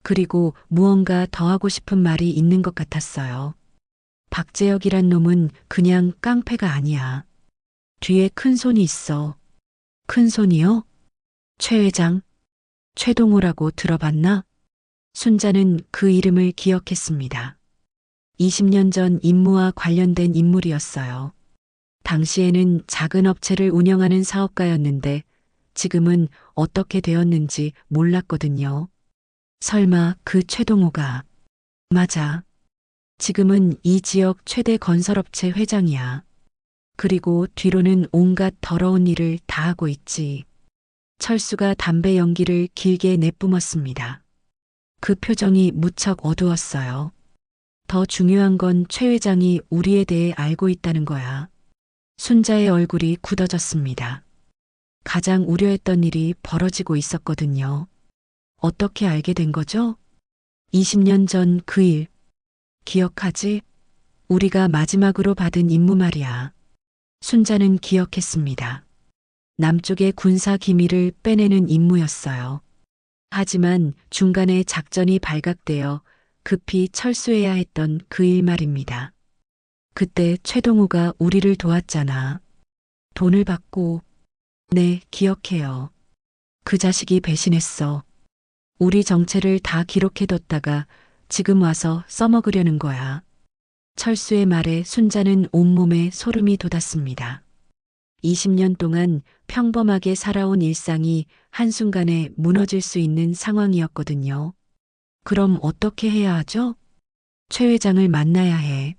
그리고 무언가 더 하고 싶은 말이 있는 것 같았어요. 박재혁이란 놈은 그냥 깡패가 아니야. 뒤에 큰 손이 있어. 큰 손이요? 최 회장? 최동호라고 들어봤나? 순자는 그 이름을 기억했습니다. 20년 전 임무와 관련된 인물이었어요. 당시에는 작은 업체를 운영하는 사업가였는데 지금은 어떻게 되었는지 몰랐거든요. 설마 그 최동호가. 맞아. 지금은 이 지역 최대 건설업체 회장이야. 그리고 뒤로는 온갖 더러운 일을 다 하고 있지. 철수가 담배 연기를 길게 내뿜었습니다. 그 표정이 무척 어두웠어요. 더 중요한 건 최 회장이 우리에 대해 알고 있다는 거야. 순자의 얼굴이 굳어졌습니다. 가장 우려했던 일이 벌어지고 있었거든요. 어떻게 알게 된 거죠? 20년 전 그 일. 기억하지? 우리가 마지막으로 받은 임무 말이야. 순자는 기억했습니다. 남쪽의 군사 기밀을 빼내는 임무였어요. 하지만 중간에 작전이 발각되어 급히 철수해야 했던 그 일 말입니다. 그때 최동우가 우리를 도왔잖아. 돈을 받고. 네, 기억해요. 그 자식이 배신했어. 우리 정체를 다 기록해뒀다가 지금 와서 써먹으려는 거야. 철수의 말에 순자는 온몸에 소름이 돋았습니다. 20년 동안 평범하게 살아온 일상이 한순간에 무너질 수 있는 상황이었거든요. 그럼 어떻게 해야 하죠? 최 회장을 만나야 해.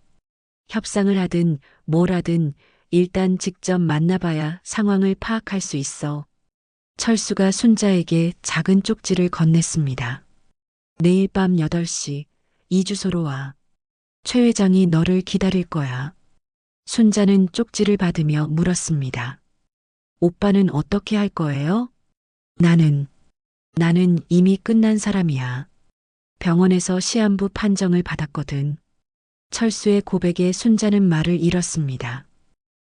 협상을 하든 뭘 하든 일단 직접 만나봐야 상황을 파악할 수 있어. 철수가 순자에게 작은 쪽지를 건넸습니다. 내일 밤 8시 이 주소로 와. 최 회장이 너를 기다릴 거야. 순자는 쪽지를 받으며 물었습니다. 오빠는 어떻게 할 거예요? 나는 이미 끝난 사람이야. 병원에서 시한부 판정을 받았거든. 철수의 고백에 순자는 말을 잃었습니다.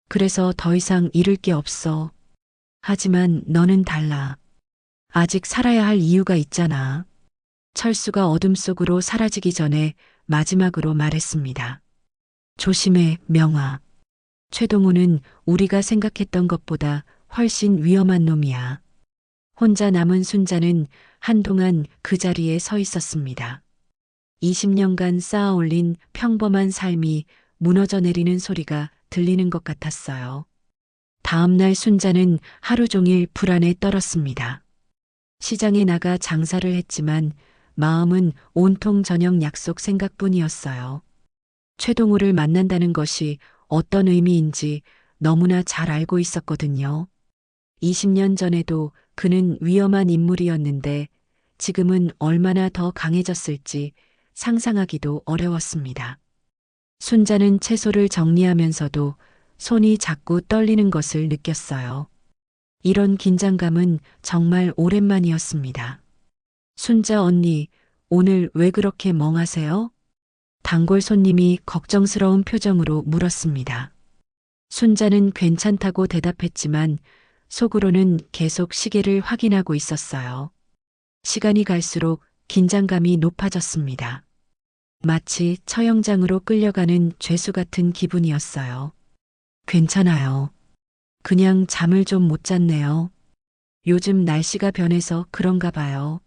그래서 더 이상 잃을 게 없어. 하지만 너는 달라. 아직 살아야 할 이유가 있잖아. 철수가 어둠 속으로 사라지기 전에 마지막으로 말했습니다. 조심해, 명아. 최동우는 우리가 생각했던 것보다 훨씬 위험한 놈이야. 혼자 남은 순자는 한동안 그 자리에 서 있었습니다. 20년간 쌓아올린 평범한 삶이 무너져 내리는 소리가 들리는 것 같았어요. 다음 날 순자는 하루 종일 불안에 떨었습니다. 시장에 나가 장사를 했지만 마음은 온통 저녁 약속 생각뿐이었어요. 최동우를 만난다는 것이 어떤 의미인지 너무나 잘 알고 있었거든요. 20년 전에도 그는 위험한 인물이었는데 지금은 얼마나 더 강해졌을지 상상하기도 어려웠습니다. 순자는 채소를 정리하면서도 손이 자꾸 떨리는 것을 느꼈어요. 이런 긴장감은 정말 오랜만이었습니다. 순자 언니, 오늘 왜 그렇게 멍하세요? 단골 손님이 걱정스러운 표정으로 물었습니다. 순자는 괜찮다고 대답했지만 속으로는 계속 시계를 확인하고 있었어요. 시간이 갈수록 긴장감이 높아졌습니다. 마치 처형장으로 끌려가는 죄수 같은 기분이었어요. 괜찮아요. 그냥 잠을 좀 못 잤네요. 요즘 날씨가 변해서 그런가 봐요.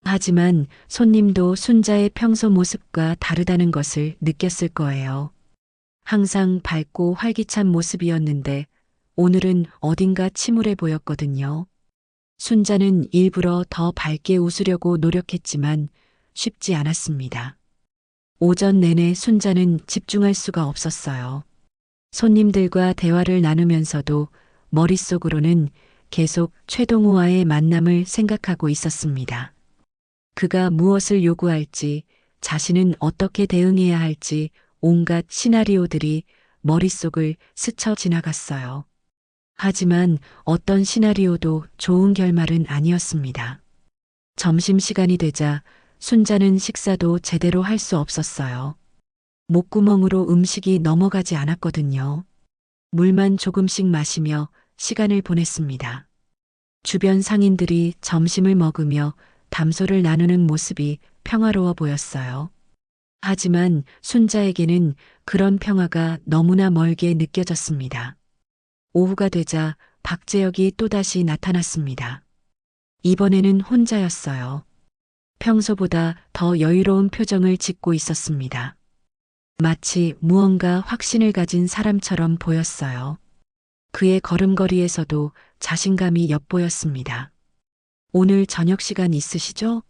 하지만 손님도 순자의 평소 모습과 다르다는 것을 느꼈을 거예요. 항상 밝고 활기찬 모습이었는데 오늘은 어딘가 침울해 보였거든요. 순자는 일부러 더 밝게 웃으려고 노력했지만 쉽지 않았습니다. 오전 내내 순자는 집중할 수가 없었어요. 손님들과 대화를 나누면서도 머릿속으로는 계속 최동호와의 만남을 생각하고 있었습니다. 그가 무엇을 요구할지, 자신은 어떻게 대응해야 할지 온갖 시나리오들이 머릿속을 스쳐 지나갔어요. 하지만 어떤 시나리오도 좋은 결말은 아니었습니다. 점심시간이 되자 순자는 식사도 제대로 할 수 없었어요. 목구멍으로 음식이 넘어가지 않았거든요. 물만 조금씩 마시며 시간을 보냈습니다. 주변 상인들이 점심을 먹으며 담소를 나누는 모습이 평화로워 보였어요. 하지만 순자에게는 그런 평화가 너무나 멀게 느껴졌습니다. 오후가 되자 박재혁이 또다시 나타났습니다. 이번에는 혼자였어요. 평소보다 더 여유로운 표정을 짓고 있었습니다. 마치 무언가 확신을 가진 사람처럼 보였어요. 그의 걸음걸이에서도 자신감이 엿보였습니다. 오늘 저녁 시간 있으시죠?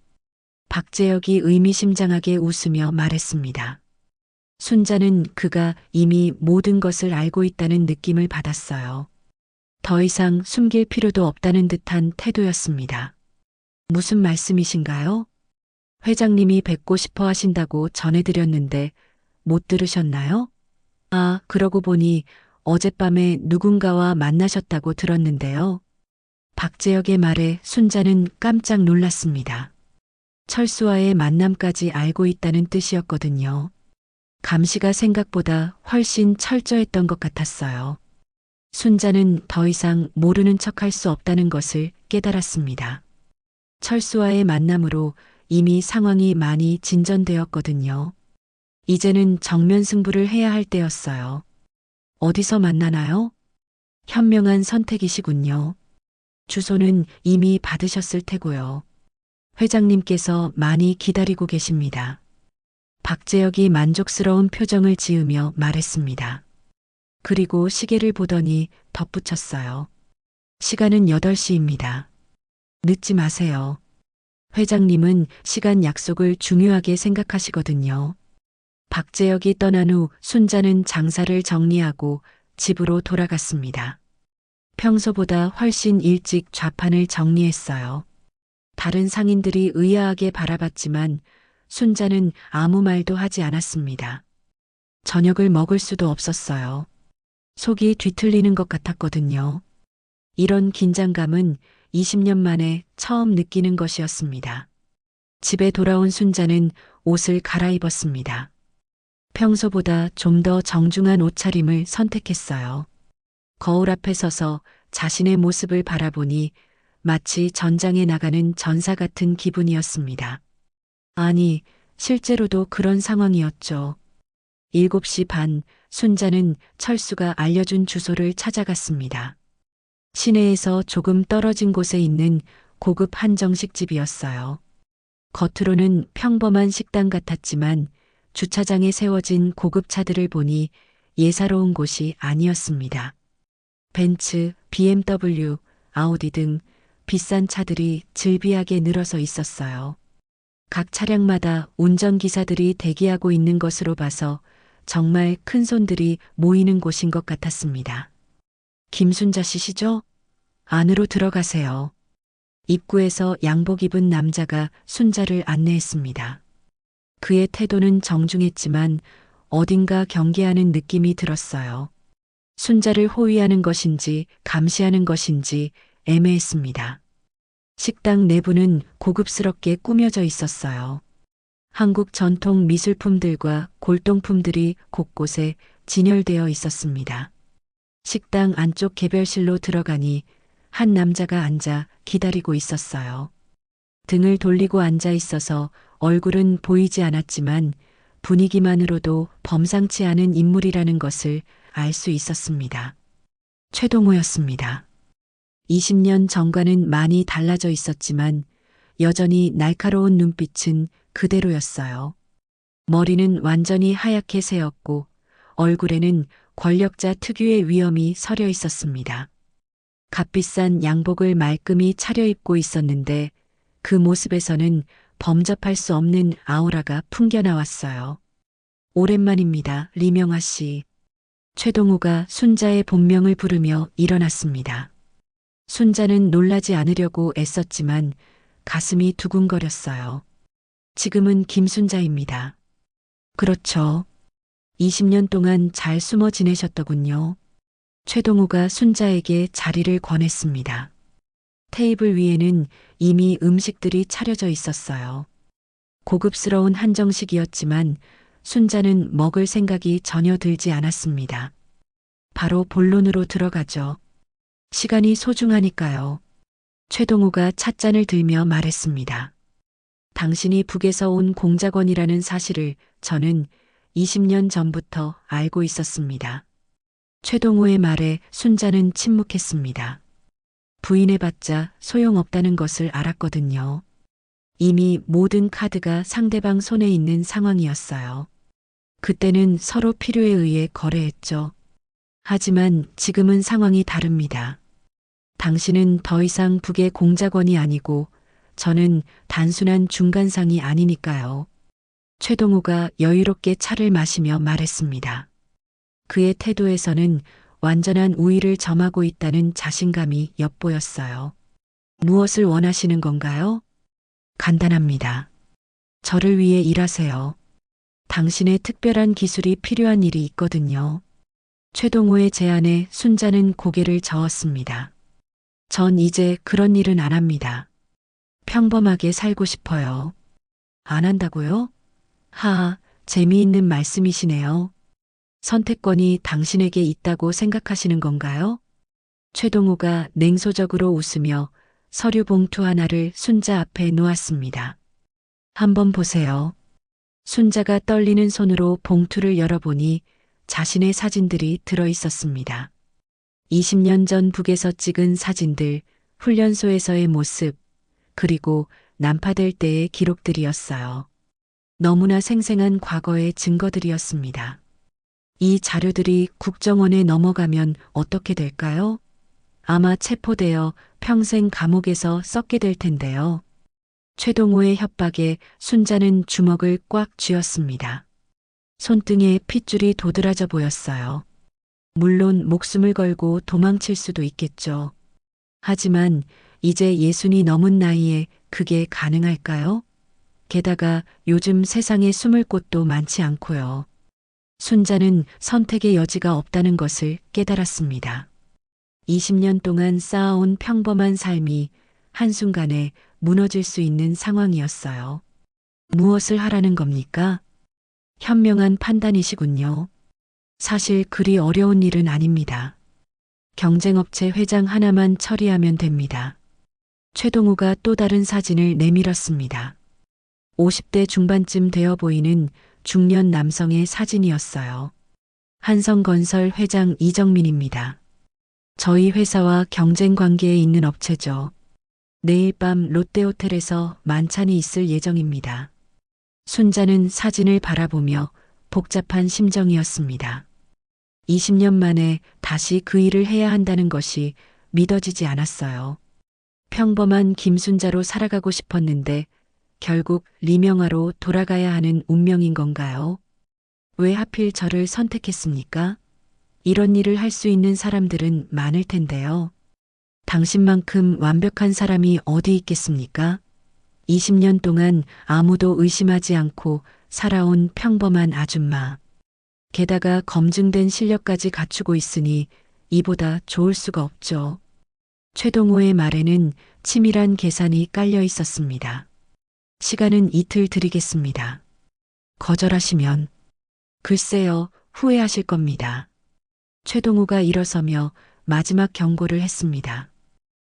박재혁이 의미심장하게 웃으며 말했습니다. 순자는 그가 이미 모든 것을 알고 있다는 느낌을 받았어요. 더 이상 숨길 필요도 없다는 듯한 태도였습니다. 무슨 말씀이신가요? 회장님이 뵙고 싶어 하신다고 전해드렸는데 못 들으셨나요? 아, 그러고 보니 어젯밤에 누군가와 만나셨다고 들었는데요. 박재혁의 말에 순자는 깜짝 놀랐습니다. 철수와의 만남까지 알고 있다는 뜻이었거든요. 감시가 생각보다 훨씬 철저했던 것 같았어요. 순자는 더 이상 모르는 척할 수 없다는 것을 깨달았습니다. 철수와의 만남으로 이미 상황이 많이 진전되었거든요. 이제는 정면 승부를 해야 할 때였어요. 어디서 만나나요? 현명한 선택이시군요. 주소는 이미 받으셨을 테고요. 회장님께서 많이 기다리고 계십니다. 박재혁이 만족스러운 표정을 지으며 말했습니다. 그리고 시계를 보더니 덧붙였어요. 시간은 8시입니다. 늦지 마세요. 회장님은 시간 약속을 중요하게 생각하시거든요. 박재혁이 떠난 후 순자는 장사를 정리하고 집으로 돌아갔습니다. 평소보다 훨씬 일찍 좌판을 정리했어요. 다른 상인들이 의아하게 바라봤지만 순자는 아무 말도 하지 않았습니다. 저녁을 먹을 수도 없었어요. 속이 뒤틀리는 것 같았거든요. 이런 긴장감은 20년 만에 처음 느끼는 것이었습니다. 집에 돌아온 순자는 옷을 갈아입었습니다. 평소보다 좀 더 정중한 옷차림을 선택했어요. 거울 앞에 서서 자신의 모습을 바라보니 마치 전장에 나가는 전사 같은 기분이었습니다. 아니, 실제로도 그런 상황이었죠. 7시 반, 순자는 철수가 알려준 주소를 찾아갔습니다. 시내에서 조금 떨어진 곳에 있는 고급 한정식집이었어요. 겉으로는 평범한 식당 같았지만 주차장에 세워진 고급 차들을 보니 예사로운 곳이 아니었습니다. 벤츠, BMW, 아우디 등 비싼 차들이 즐비하게 늘어서 있었어요. 각 차량마다 운전기사들이 대기하고 있는 것으로 봐서 정말 큰 손들이 모이는 곳인 것 같았습니다. 김순자 씨시죠? 안으로 들어가세요. 입구에서 양복 입은 남자가 순자를 안내했습니다. 그의 태도는 정중했지만 어딘가 경계하는 느낌이 들었어요. 순자를 호위하는 것인지 감시하는 것인지 애매했습니다. 식당 내부는 고급스럽게 꾸며져 있었어요. 한국 전통 미술품들과 골동품들이 곳곳에 진열되어 있었습니다. 식당 안쪽 개별실로 들어가니 한 남자가 앉아 기다리고 있었어요. 등을 돌리고 앉아 있어서 얼굴은 보이지 않았지만 분위기만으로도 범상치 않은 인물이라는 것을 알 수 있었습니다. 최동호였습니다. 20년 전과는 많이 달라져 있었지만 여전히 날카로운 눈빛은 그대로였어요. 머리는 완전히 하얗게 새었고 얼굴에는 권력자 특유의 위엄이 서려 있었습니다. 값비싼 양복을 말끔히 차려입고 있었는데 그 모습에서는 범접할 수 없는 아우라가 풍겨나왔어요. 오랜만입니다, 리명아 씨. 최동호가 순자의 본명을 부르며 일어났습니다. 순자는 놀라지 않으려고 애썼지만 가슴이 두근거렸어요. 지금은 김순자입니다. 그렇죠. 20년 동안 잘 숨어 지내셨더군요. 최동호가 순자에게 자리를 권했습니다. 테이블 위에는 이미 음식들이 차려져 있었어요. 고급스러운 한정식이었지만 순자는 먹을 생각이 전혀 들지 않았습니다. 바로 본론으로 들어가죠. 시간이 소중하니까요. 최동호가 찻잔을 들며 말했습니다. 당신이 북에서 온 공작원이라는 사실을 저는 20년 전부터 알고 있었습니다. 최동호의 말에 순자는 침묵했습니다. 부인해봤자 소용없다는 것을 알았거든요. 이미 모든 카드가 상대방 손에 있는 상황이었어요. 그때는 서로 필요에 의해 거래했죠. 하지만 지금은 상황이 다릅니다. 당신은 더 이상 북의 공작원이 아니고 저는 단순한 중간상이 아니니까요. 최동호가 여유롭게 차를 마시며 말했습니다. 그의 태도에서는 완전한 우위를 점하고 있다는 자신감이 엿보였어요. 무엇을 원하시는 건가요? 간단합니다. 저를 위해 일하세요. 당신의 특별한 기술이 필요한 일이 있거든요. 최동호의 제안에 순자는 고개를 저었습니다. 전 이제 그런 일은 안 합니다. 평범하게 살고 싶어요. 안 한다고요? 하하, 재미있는 말씀이시네요. 선택권이 당신에게 있다고 생각하시는 건가요? 최동호가 냉소적으로 웃으며 서류 봉투 하나를 순자 앞에 놓았습니다. 한번 보세요. 순자가 떨리는 손으로 봉투를 열어보니 자신의 사진들이 들어 있었습니다. 20년 전 북에서 찍은 사진들, 훈련소에서의 모습, 그리고 난파될 때의 기록들이었어요. 너무나 생생한 과거의 증거들이었습니다. 이 자료들이 국정원에 넘어가면 어떻게 될까요? 아마 체포되어 평생 감옥에서 썩게 될 텐데요. 최동호의 협박에 순자는 주먹을 꽉 쥐었습니다. 손등에 핏줄이 도드라져 보였어요. 물론 목숨을 걸고 도망칠 수도 있겠죠. 하지만 이제 60이 넘은 나이에 그게 가능할까요? 게다가 요즘 세상에 숨을 곳도 많지 않고요. 순자는 선택의 여지가 없다는 것을 깨달았습니다. 20년 동안 쌓아온 평범한 삶이 한순간에 무너질 수 있는 상황이었어요. 무엇을 하라는 겁니까? 현명한 판단이시군요. 사실 그리 어려운 일은 아닙니다. 경쟁업체 회장 하나만 처리하면 됩니다. 최동호가 또 다른 사진을 내밀었습니다. 50대 중반쯤 되어 보이는 중년 남성의 사진이었어요. 한성건설 회장 이정민입니다. 저희 회사와 경쟁 관계에 있는 업체죠. 내일 밤 롯데호텔에서 만찬이 있을 예정입니다. 순자는 사진을 바라보며 복잡한 심정이었습니다. 20년 만에 다시 그 일을 해야 한다는 것이 믿어지지 않았어요. 평범한 김순자로 살아가고 싶었는데 결국 리명화로 돌아가야 하는 운명인 건가요? 왜 하필 저를 선택했습니까? 이런 일을 할 수 있는 사람들은 많을 텐데요. 당신만큼 완벽한 사람이 어디 있겠습니까? 20년 동안 아무도 의심하지 않고 살아온 평범한 아줌마. 게다가 검증된 실력까지 갖추고 있으니 이보다 좋을 수가 없죠. 최동호의 말에는 치밀한 계산이 깔려 있었습니다. 시간은 이틀 드리겠습니다. 거절하시면 글쎄요, 후회하실 겁니다. 최동호가 일어서며 마지막 경고를 했습니다.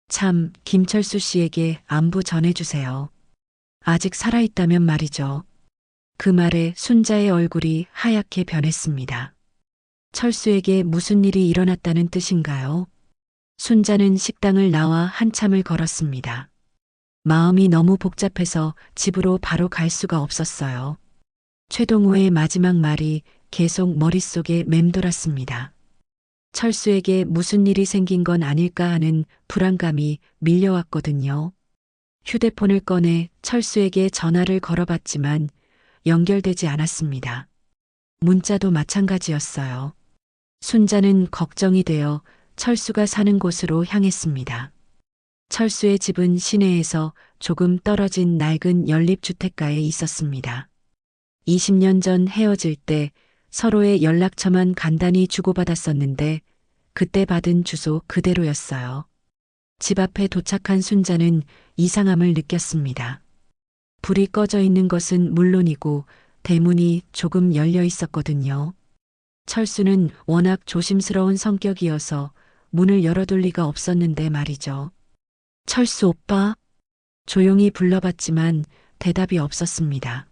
참, 김철수 씨에게 안부 전해주세요. 아직 살아있다면 말이죠. 그 말에 순자의 얼굴이 하얗게 변했습니다. 철수에게 무슨 일이 일어났다는 뜻인가요? 순자는 식당을 나와 한참을 걸었습니다. 마음이 너무 복잡해서 집으로 바로 갈 수가 없었어요. 최동호의 마지막 말이 계속 머릿속에 맴돌았습니다. 철수에게 무슨 일이 생긴 건 아닐까 하는 불안감이 밀려왔거든요. 휴대폰을 꺼내 철수에게 전화를 걸어봤지만 연결되지 않았습니다. 문자도 마찬가지였어요. 순자는 걱정이 되어 철수가 사는 곳으로 향했습니다. 철수의 집은 시내에서 조금 떨어진 낡은 연립주택가에 있었습니다. 20년 전 헤어질 때 서로의 연락처만 간단히 주고받았었는데 그때 받은 주소 그대로였어요. 집 앞에 도착한 순자는 이상함을 느꼈습니다. 불이 꺼져 있는 것은 물론이고 대문이 조금 열려 있었거든요. 철수는 워낙 조심스러운 성격이어서 문을 열어둘 리가 없었는데 말이죠. 철수 오빠? 조용히 불러봤지만 대답이 없었습니다.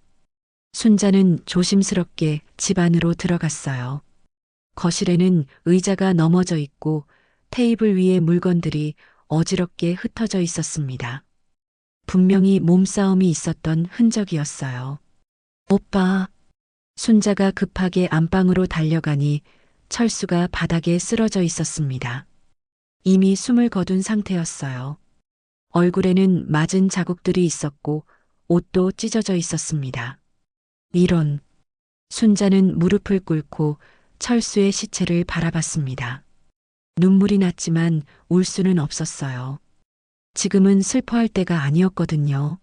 순자는 조심스럽게 집 안으로 들어갔어요. 거실에는 의자가 넘어져 있고 테이블 위에 물건들이 어지럽게 흩어져 있었습니다. 분명히 몸싸움이 있었던 흔적이었어요. 오빠. 순자가 급하게 안방으로 달려가니 철수가 바닥에 쓰러져 있었습니다. 이미 숨을 거둔 상태였어요. 얼굴에는 맞은 자국들이 있었고 옷도 찢어져 있었습니다. 이런. 순자는 무릎을 꿇고 철수의 시체를 바라봤습니다. 눈물이 났지만 울 수는 없었어요. 지금은 슬퍼할 때가 아니었거든요.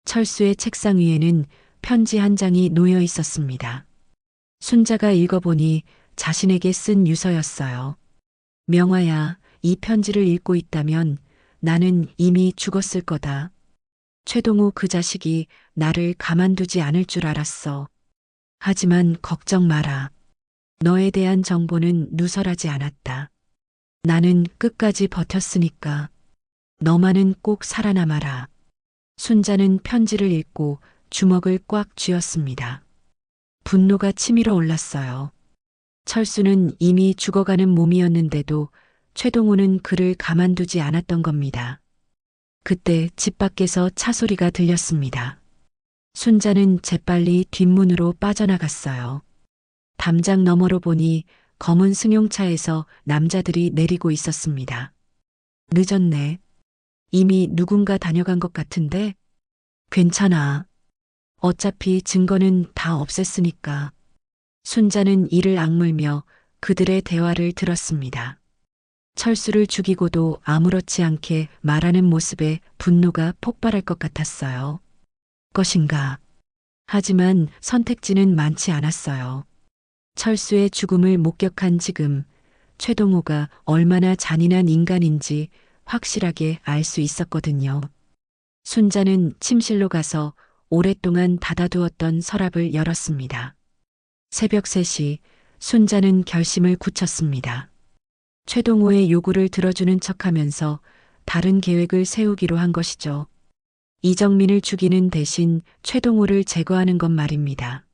철수의 책상 위에는 편지 한 장이 놓여 있었습니다. 순자가 읽어보니 자신에게 쓴 유서였어요. 명화야, 이 편지를 읽고 있다면 나는 이미 죽었을 거다. 최동우 그 자식이 나를 가만두지 않을 줄 알았어. 하지만 걱정 마라. 너에 대한 정보는 누설하지 않았다. 나는 끝까지 버텼으니까 너만은 꼭 살아남아라. 순자는 편지를 읽고 주먹을 꽉 쥐었습니다. 분노가 치밀어 올랐어요. 철수는 이미 죽어가는 몸이었는데도 최동호는 그를 가만두지 않았던 겁니다. 그때 집 밖에서 차 소리가 들렸습니다. 순자는 재빨리 뒷문으로 빠져나갔어요. 담장 너머로 보니 검은 승용차에서 남자들이 내리고 있었습니다. 늦었네. 이미 누군가 다녀간 것 같은데? 괜찮아. 어차피 증거는 다 없앴으니까. 순자는 이를 악물며 그들의 대화를 들었습니다. 철수를 죽이고도 아무렇지 않게 말하는 모습에 분노가 폭발할 것 같았어요. 것인가. 하지만 선택지는 많지 않았어요. 철수의 죽음을 목격한 지금 최동호가 얼마나 잔인한 인간인지 확실하게 알 수 있었거든요. 순자는 침실로 가서 오랫동안 닫아두었던 서랍을 열었습니다. 새벽 3시 순자는 결심을 굳혔습니다. 최동호의 요구를 들어주는 척하면서 다른 계획을 세우기로 한 것이죠. 이정민을 죽이는 대신 최동호를 제거하는 것 말입니다.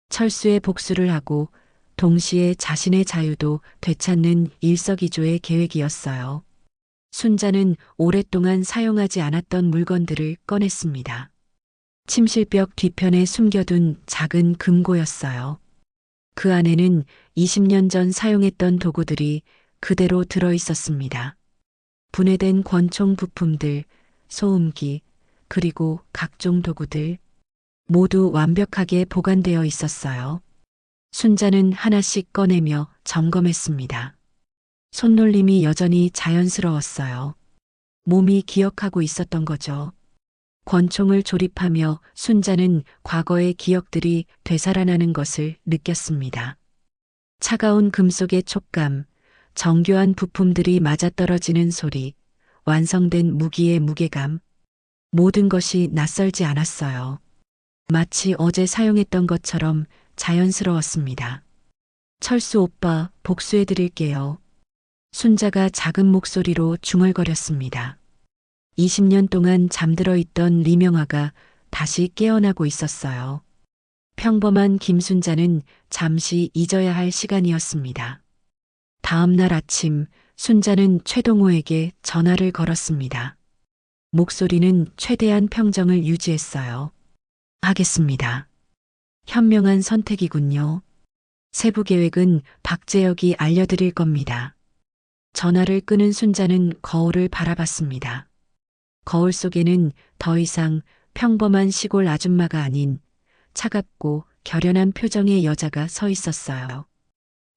철수의 복수를 하고 동시에 자신의 자유도 되찾는 일석이조의 계획이었어요. 순자는 오랫동안 사용하지 않았던 물건들을 꺼냈습니다. 침실벽 뒤편에 숨겨둔 작은 금고였어요. 그 안에는 20년 전 사용했던 도구들이 그대로 들어 있었습니다. 분해된 권총 부품들, 소음기, 그리고 각종 도구들, 모두 완벽하게 보관되어 있었어요. 순자는 하나씩 꺼내며 점검했습니다. 손놀림이 여전히 자연스러웠어요. 몸이 기억하고 있었던 거죠. 권총을 조립하며 순자는 과거의 기억들이 되살아나는 것을 느꼈습니다. 차가운 금속의 촉감, 정교한 부품들이 맞아떨어지는 소리, 완성된 무기의 무게감, 모든 것이 낯설지 않았어요. 마치 어제 사용했던 것처럼 자연스러웠습니다. 철수 오빠, 복수해드릴게요. 순자가 작은 목소리로 중얼거렸습니다. 20년 동안 잠들어 있던 리명아가 다시 깨어나고 있었어요. 평범한 김순자는 잠시 잊어야 할 시간이었습니다. 다음 날 아침 순자는 최동호에게 전화를 걸었습니다. 목소리는 최대한 평정을 유지했어요. 하겠습니다. 현명한 선택이군요. 세부 계획은 박재혁이 알려드릴 겁니다. 전화를 끊은 순자는 거울을 바라봤습니다. 거울 속에는 더 이상 평범한 시골 아줌마가 아닌 차갑고 결연한 표정의 여자가 서 있었어요.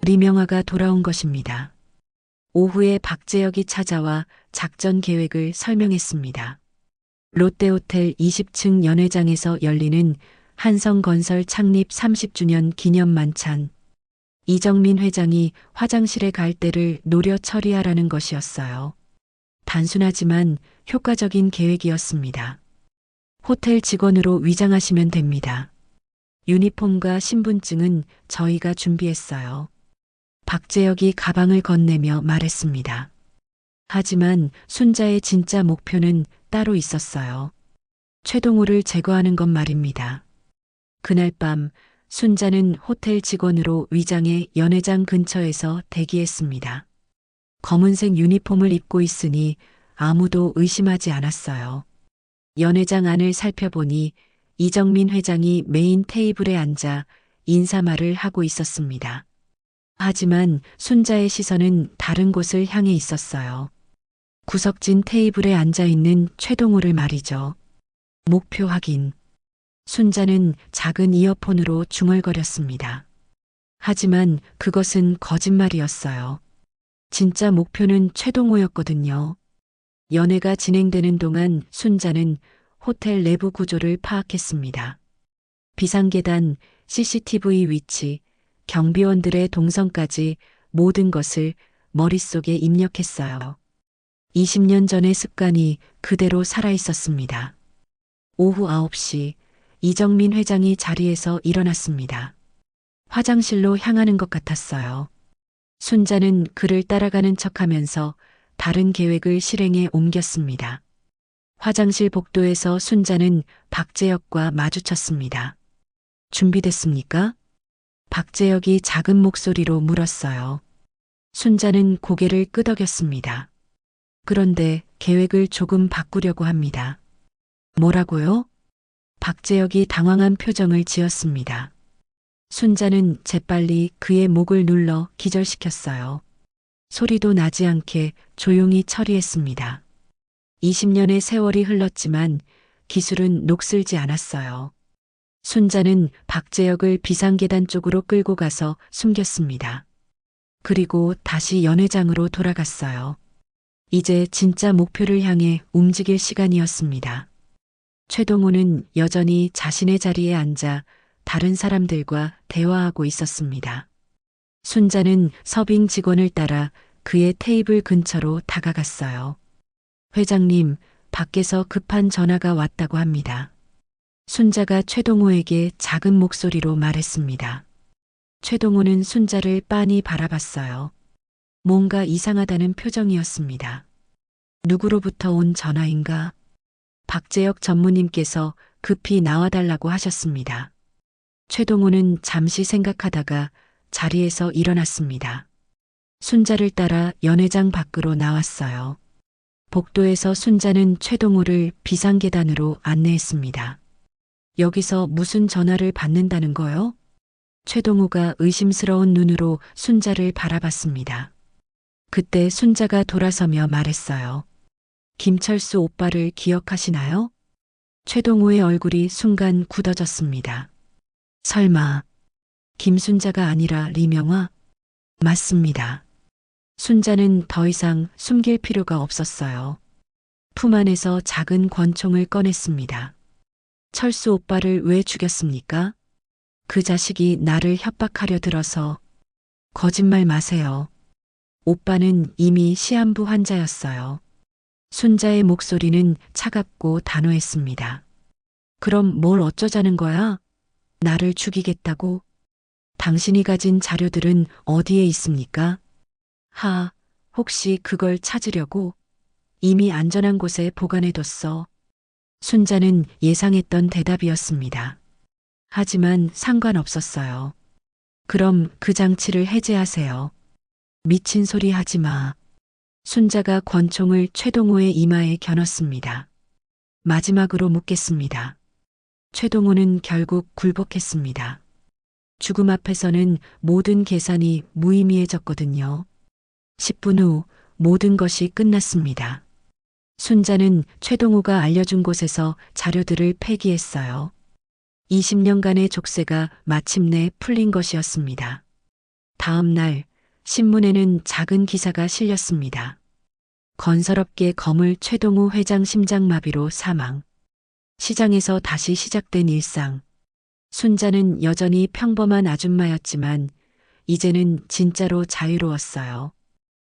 리명아가 돌아온 것입니다. 오후에 박재혁이 찾아와 작전 계획을 설명했습니다. 롯데호텔 20층 연회장에서 열리는 한성건설 창립 30주년 기념 만찬. 이정민 회장이 화장실에 갈 때를 노려 처리하라는 것이었어요. 단순하지만 효과적인 계획이었습니다. 호텔 직원으로 위장하시면 됩니다. 유니폼과 신분증은 저희가 준비했어요. 박재혁이 가방을 건네며 말했습니다. 하지만 순자의 진짜 목표는 따로 있었어요. 최동호를 제거하는 것 말입니다. 그날 밤 순자는 호텔 직원으로 위장해 연회장 근처에서 대기했습니다. 검은색 유니폼을 입고 있으니 아무도 의심하지 않았어요. 연회장 안을 살펴보니 이정민 회장이 메인 테이블에 앉아 인사말을 하고 있었습니다. 하지만 순자의 시선은 다른 곳을 향해 있었어요. 구석진 테이블에 앉아있는 최동호를 말이죠. 목표 확인. 순자는 작은 이어폰으로 중얼거렸습니다. 하지만 그것은 거짓말이었어요. 진짜 목표는 최동호였거든요. 연회가 진행되는 동안 순자는 호텔 내부 구조를 파악했습니다. 비상계단, CCTV 위치, 경비원들의 동선까지 모든 것을 머릿속에 입력했어요. 20년 전의 습관이 그대로 살아있었습니다. 오후 9시 이정민 회장이 자리에서 일어났습니다. 화장실로 향하는 것 같았어요. 순자는 그를 따라가는 척하면서 다른 계획을 실행에 옮겼습니다. 화장실 복도에서 순자는 박재혁과 마주쳤습니다. 준비됐습니까? 박재혁이 작은 목소리로 물었어요. 순자는 고개를 끄덕였습니다. 그런데 계획을 조금 바꾸려고 합니다. 뭐라고요? 박재혁이 당황한 표정을 지었습니다. 순자는 재빨리 그의 목을 눌러 기절시켰어요. 소리도 나지 않게 조용히 처리했습니다. 20년의 세월이 흘렀지만 기술은 녹슬지 않았어요. 순자는 박재혁을 비상계단 쪽으로 끌고 가서 숨겼습니다. 그리고 다시 연회장으로 돌아갔어요. 이제 진짜 목표를 향해 움직일 시간이었습니다. 최동호는 여전히 자신의 자리에 앉아 다른 사람들과 대화하고 있었습니다. 순자는 서빙 직원을 따라 그의 테이블 근처로 다가갔어요. 회장님, 밖에서 급한 전화가 왔다고 합니다. 순자가 최동호에게 작은 목소리로 말했습니다. 최동호는 순자를 빤히 바라봤어요. 뭔가 이상하다는 표정이었습니다. 누구로부터 온 전화인가? 박재혁 전무님께서 급히 나와달라고 하셨습니다. 최동호는 잠시 생각하다가 자리에서 일어났습니다. 순자를 따라 연회장 밖으로 나왔어요. 복도에서 순자는 최동호를 비상계단으로 안내했습니다. 여기서 무슨 전화를 받는다는 거요? 최동호가 의심스러운 눈으로 순자를 바라봤습니다. 그때 순자가 돌아서며 말했어요. 김철수 오빠를 기억하시나요? 최동호의 얼굴이 순간 굳어졌습니다. 설마 김순자가 아니라 리명아? 맞습니다. 순자는 더 이상 숨길 필요가 없었어요. 품 안에서 작은 권총을 꺼냈습니다. 철수 오빠를 왜 죽였습니까? 그 자식이 나를 협박하려 들어서. 거짓말 마세요. 오빠는 이미 시한부 환자였어요. 순자의 목소리는 차갑고 단호했습니다. 그럼 뭘 어쩌자는 거야? 나를 죽이겠다고? 당신이 가진 자료들은 어디에 있습니까? 혹시 그걸 찾으려고? 이미 안전한 곳에 보관해뒀어. 순자는 예상했던 대답이었습니다. 하지만 상관없었어요. 그럼 그 장치를 해제하세요. 미친 소리 하지 마. 순자가 권총을 최동호의 이마에 겨눴습니다. 마지막으로 묻겠습니다. 최동호는 결국 굴복했습니다. 죽음 앞에서는 모든 계산이 무의미해졌거든요. 10분 후 모든 것이 끝났습니다. 순자는 최동호가 알려준 곳에서 자료들을 폐기했어요. 20년간의 족쇄가 마침내 풀린 것이었습니다. 다음 날 신문에는 작은 기사가 실렸습니다. 건설업계 거물 최동우 회장 심장마비로 사망. 시장에서 다시 시작된 일상. 순자는 여전히 평범한 아줌마였지만 이제는 진짜로 자유로웠어요.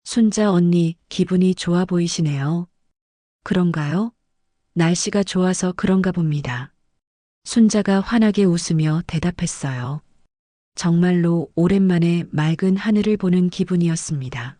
순자 언니, 기분이 좋아 보이시네요. 그런가요? 날씨가 좋아서 그런가 봅니다. 순자가 환하게 웃으며 대답했어요. 정말로 오랜만에 맑은 하늘을 보는 기분이었습니다.